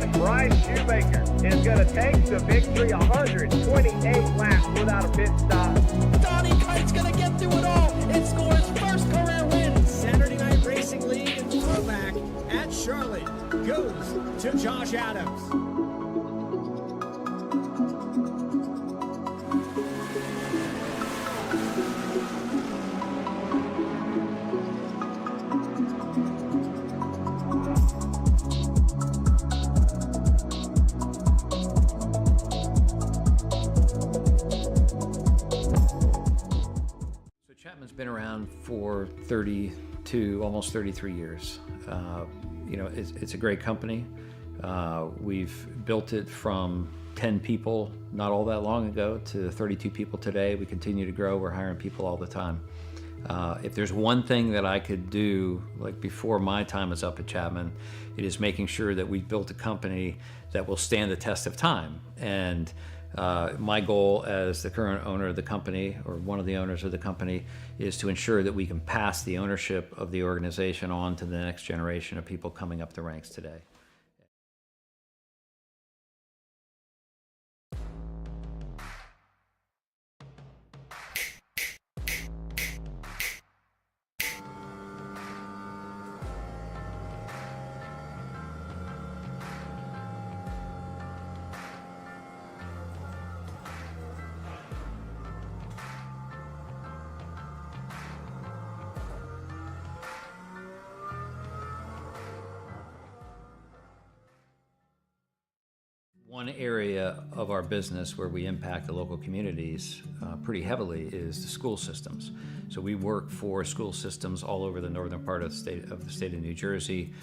and Bryce Shoemaker is going to take the victory 128 laps without a pit stop. Donnie Kite's going to get through it all and score his first career win. Saturday Night Racing League and throwback at Charlotte goes to Josh Adams. Chapman's been around for 32, almost 33 years. You know, it's a great company. We've built it from 10 people not all that long ago to 32 people today. We continue to grow. We're hiring people all the time. If there's one thing that I could do, like before my time is up at Chapman, it is making sure that we've built a company that will stand the test of time. And my goal as the current owner of the company, or one of the owners of the company, is to ensure that we can pass the ownership of the organization on to the next generation of people coming up the ranks today. One area of our business where we impact the local communities pretty heavily is the school systems. So we work for school systems all over the northern part of the state of New Jersey.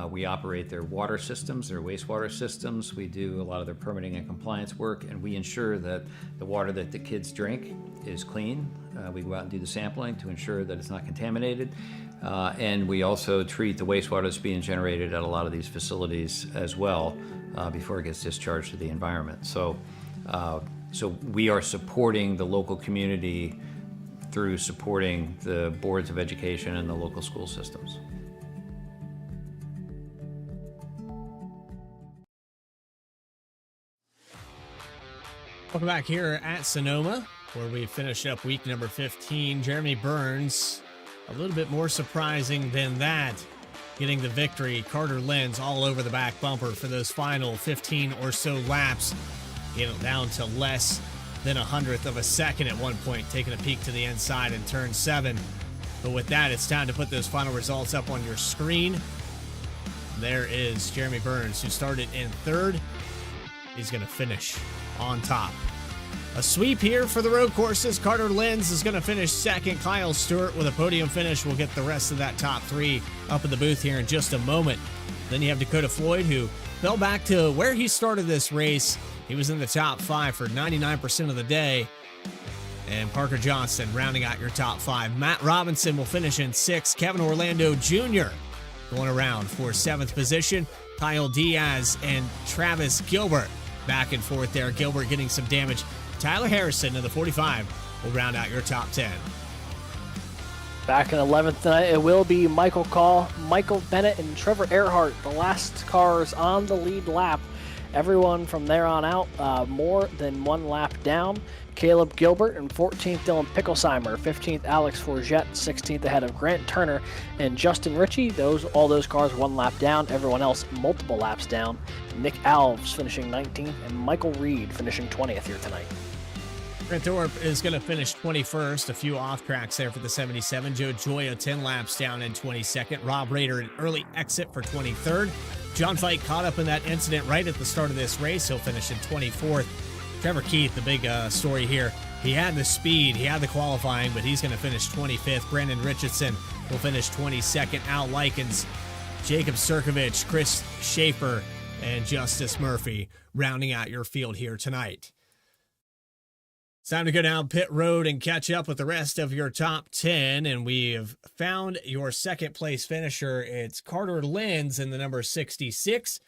We operate their water systems, their wastewater systems. We do a lot of their permitting and compliance work, and we ensure that the water that the kids drink is clean. We go out and do the sampling to ensure that it's not contaminated. And we also treat the wastewater that's being generated at a lot of these facilities as well before it gets discharged to the environment. So we are supporting the local community through supporting the boards of education and the local school systems. Welcome back here at Sonoma, where we finished up week number 15. Jeremy Burns, a little bit more surprising than that, getting the victory. Carter Lenz all over the back bumper for those final 15 or so laps, getting down to less than 100th of a second at one point, taking a peek to the inside in turn 7. But with that, it's time to put those final results up on your screen. There is Jeremy Burns, who started in 3rd. He's going to finish on top. A sweep here for the road courses. Carter Lenz is going to finish 2nd. Kyle Stewart with a podium finish. We'll get the rest of that top 3 up in the booth here in just a moment. Then you have Dakota Floyd, who fell back to where he started this race. He was in the top 5 for 99% of the day. And Parker Johnson rounding out your top 5. Matt Robinson will finish in 6th. Kevin Orlando Jr. going around for 7th position. Kyle Diaz and Travis Gilbert back and forth there. Gilbert getting some damage. Tyler Harrison in the 45 will round out your top 10. Back in 11th tonight, it will be Michael Call, Michael Bennett, and Trevor Erhardt, the last cars on the lead lap. Everyone from there on out, more than 1 lap down. Caleb Gilbert in 14th, Dylan Picklesheimer, 15th, Alex Forget, 16th ahead of Grant Turner and Justin Ritchie. All those cars 1 lap down. Everyone else multiple laps down. Nick Alves finishing 19th, and Michael Reed finishing 20th here tonight. Grant Thorpe is going to finish 21st. A few off tracks there for the 77. Joe Joya 10 laps down in 22nd. Rob Rader an early exit for 23rd. John Fike caught up in that incident right at the start of this race. He'll finish in 24th. Trevor Keith, the big story here. He had the speed, he had the qualifying, but he's going to finish 25th. Brandon Richardson will finish 22nd. Al Likens, Jacob Sirkovich, Chris Schaefer, and Justice Murphy rounding out your field here tonight. It's time to go down pit road and catch up with the rest of your top 10, and we have found your 2nd place finisher. It's Carter Lenz in the number 66.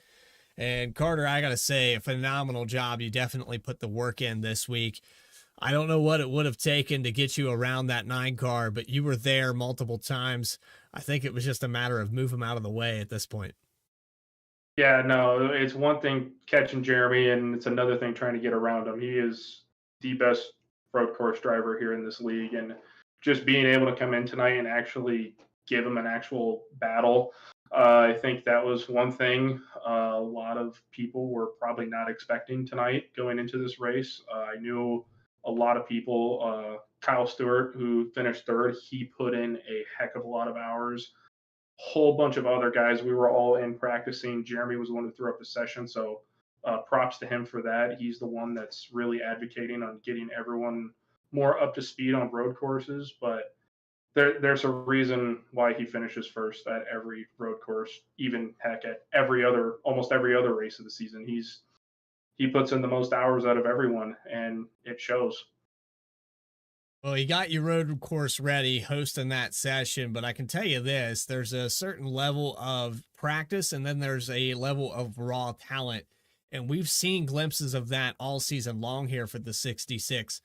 And Carter, I got to say, a phenomenal job. You definitely put the work in this week. I don't know what it would have taken to get you around that 9 car, but you were there multiple times. I think it was just a matter of move him out of the way at this point. Yeah, no, it's one thing catching Jeremy, and it's another thing trying to get around him. He is the best road course driver here in this league, and just being able to come in tonight and actually give him an actual battle, I think that was one thing a lot of people were probably not expecting tonight going into this race. I knew a lot of people, Kyle Stewart, who finished third, he put in a heck of a lot of hours. Whole bunch of other guys. We were all in practicing. Jeremy was the one who threw up the session, so props to him for that. He's the one that's really advocating on getting everyone more up to speed on road courses. But there's a reason why he finishes first at every road course, even heck at almost every other race of the season. He puts in the most hours out of everyone, and it shows. Well, you got your road course ready hosting that session, but I can tell you this, there's a certain level of practice and then there's a level of raw talent. And we've seen glimpses of that all season long here for the 66.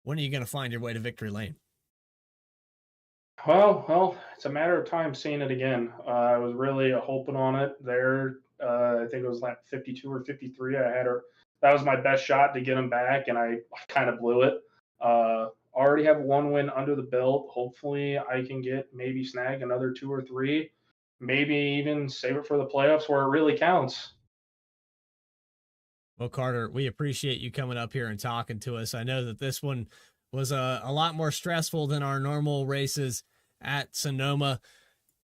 When are you going to find your way to victory lane? Well, it's a matter of time seeing it again. I was really hoping on it there. I think it was like 52 or 53. That was my best shot to get him back, and I kind of blew it. Already have one win under the belt. Hopefully, I can maybe snag another 2 or 3, maybe even save it for the playoffs where it really counts. Well, Carter, we appreciate you coming up here and talking to us. I know that this one was a lot more stressful than our normal races at Sonoma.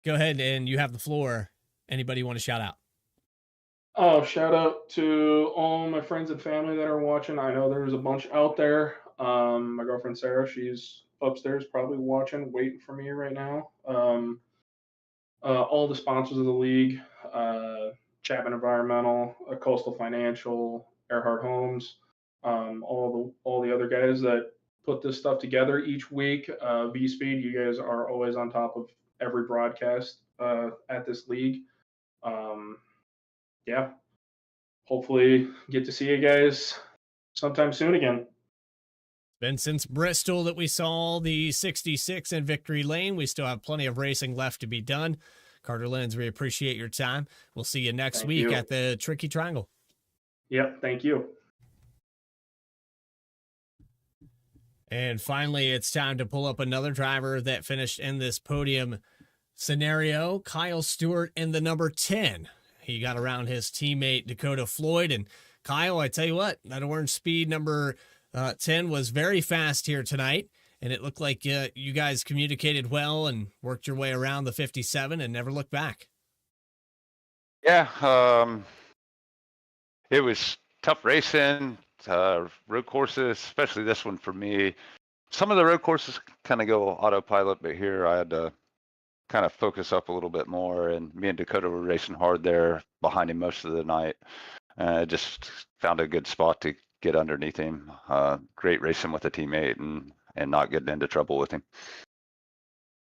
Go ahead and you have the floor. Anybody want to shout out? Oh, shout out to all my friends and family that are watching. I know there's a bunch out there. My girlfriend Sarah, she's upstairs probably watching, waiting for me right now. All the sponsors of the league, Chapman Environmental, Coastal Financial, Erhardt Homes, all the other guys that put this stuff together each week. V-Speed, you guys are always on top of every broadcast at this league. Yeah, hopefully get to see you guys sometime soon again. It's been since Bristol that we saw the 66 in victory lane. We still have plenty of racing left to be done. Carter Lenz, we appreciate your time. We'll see you next week at the Tricky Triangle. Yep, thank you. And finally, it's time to pull up another driver that finished in this podium scenario, Kyle Stewart in the number 10. He got around his teammate Dakota Floyd. And Kyle, I tell you what, that orange speed number 10 was very fast here tonight. And it looked like you guys communicated well and worked your way around the 57 and never looked back. Yeah, it was tough racing, road courses, especially this one for me. Some of the road courses kind of go autopilot, but here I had to kind of focus up a little bit more, and me and Dakota were racing hard there behind him most of the night. Just found a good spot to get underneath him. Great racing with a teammate and not getting into trouble with him.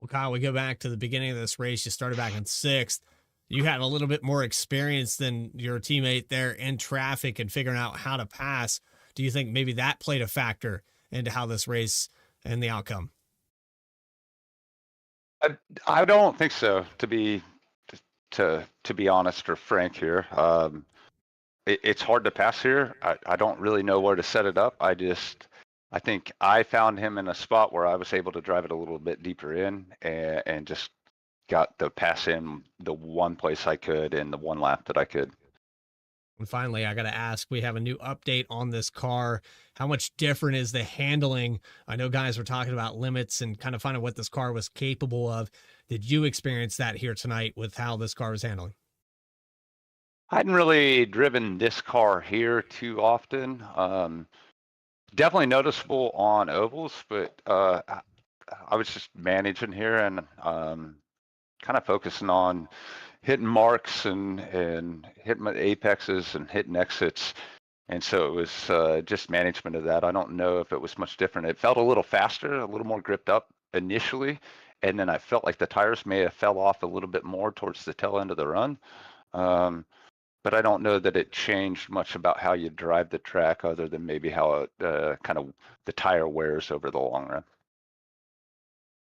Well, Kyle, we go back to the beginning of this race. You started back in 6th. You had a little bit more experience than your teammate there in traffic and figuring out how to pass. Do you think maybe that played a factor into how this race and the outcome? I don't think so, to be honest or frank here. It's hard to pass here. I don't really know where to set it up. I think I found him in a spot where I was able to drive it a little bit deeper in and just got the pass in the one place I could in the one lap that I could. And finally, I got to ask, we have a new update on this car. How much different is the handling? I know guys were talking about limits and kind of finding what this car was capable of. Did you experience that here tonight with how this car was handling? I hadn't really driven this car here too often. Definitely noticeable on ovals, but I was just managing here and kind of focusing on hitting marks and hitting my apexes and hitting exits. And so it was just management of that. I don't know if it was much different. It felt a little faster, a little more gripped up initially. And then I felt like the tires may have fell off a little bit more towards the tail end of the run. But I don't know that it changed much about how you drive the track other than maybe how it, kind of the tire wears over the long run.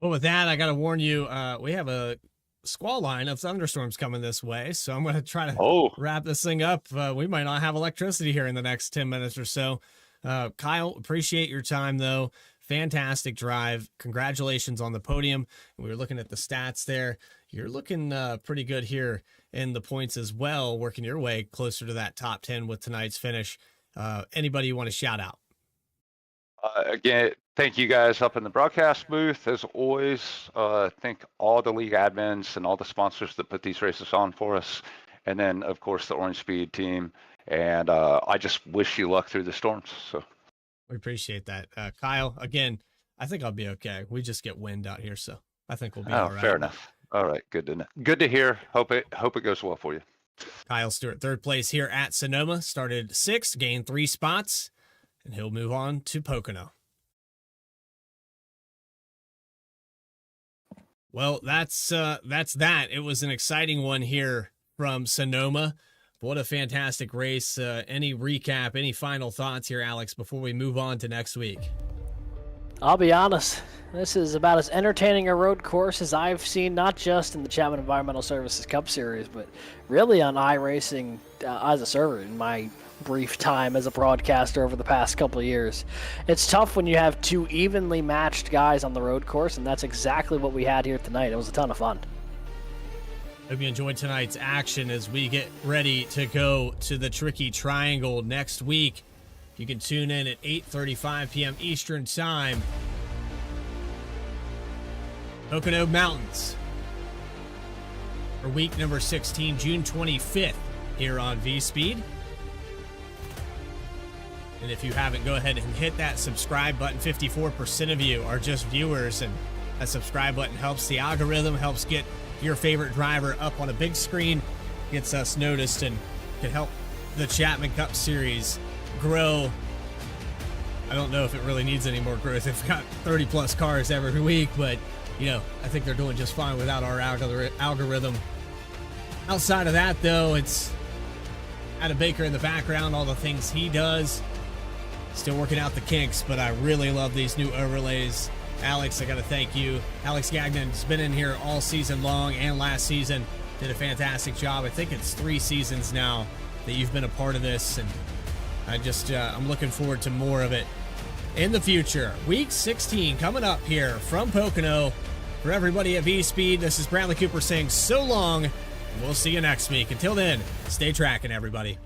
Well, with that, I got to warn you, we have a squall line of thunderstorms coming this way, so I'm going to try to wrap this thing up. We might not have electricity here in the next 10 minutes or so. Kyle, appreciate your time, though. Fantastic drive. Congratulations on the podium. We were looking at the stats there. You're looking pretty good here in the points as well, working your way closer to that top 10 with tonight's finish. Anybody you want to shout out? Again, thank you guys up in the broadcast booth. As always, thank all the league admins and all the sponsors that put these races on for us. And then, of course, the Orange Speed team. And I just wish you luck through the storms. So we appreciate that. Kyle, again, I think I'll be okay. We just get wind out here, so I think we'll be all right. Fair enough. All right, good to know. Good to hear. Hope it goes well for you. Kyle Stewart, third place here at Sonoma, started 6th, gained 3 spots, and he'll move on to Pocono. Well, that's that. It was an exciting one here from Sonoma. What a fantastic race. Any recap, any final thoughts here, Alex, before we move on to next week? I'll be honest, this is about as entertaining a road course as I've seen, not just in the Chapman Environmental Services Cup Series, but really on iRacing as a server in my brief time as a broadcaster over the past couple of years. It's tough when you have 2 evenly matched guys on the road course, and that's exactly what we had here tonight. It was a ton of fun. Hope you enjoyed tonight's action as we get ready to go to the Tricky Triangle next week. You can tune in at 8:35 p.m. Eastern Time. Pocono Mountains for week number 16, June 25th, here on V-Speed. And if you haven't, go ahead and hit that subscribe button. 54% of you are just viewers, and that subscribe button helps the algorithm, helps get your favorite driver up on a big screen, gets us noticed, and can help the Chapman Cup Series grow. I don't know if it really needs any more growth. They've got 30 plus cars every week, but I think they're doing just fine without our algorithm. Outside of that, though, it's Adam Baker in the background, all the things he does. Still working out the kinks, but I really love these new overlays. Alex, I got to thank you. Alex Gagnon's been in here all season long and last season. Did a fantastic job. I think it's 3 seasons now that you've been a part of this, and I'm looking forward to more of it in the future. Week 16 coming up here from Pocono. For everybody at V-Speed, this is Bradley Cooper saying so long, and we'll see you next week. Until then, stay tracking, everybody.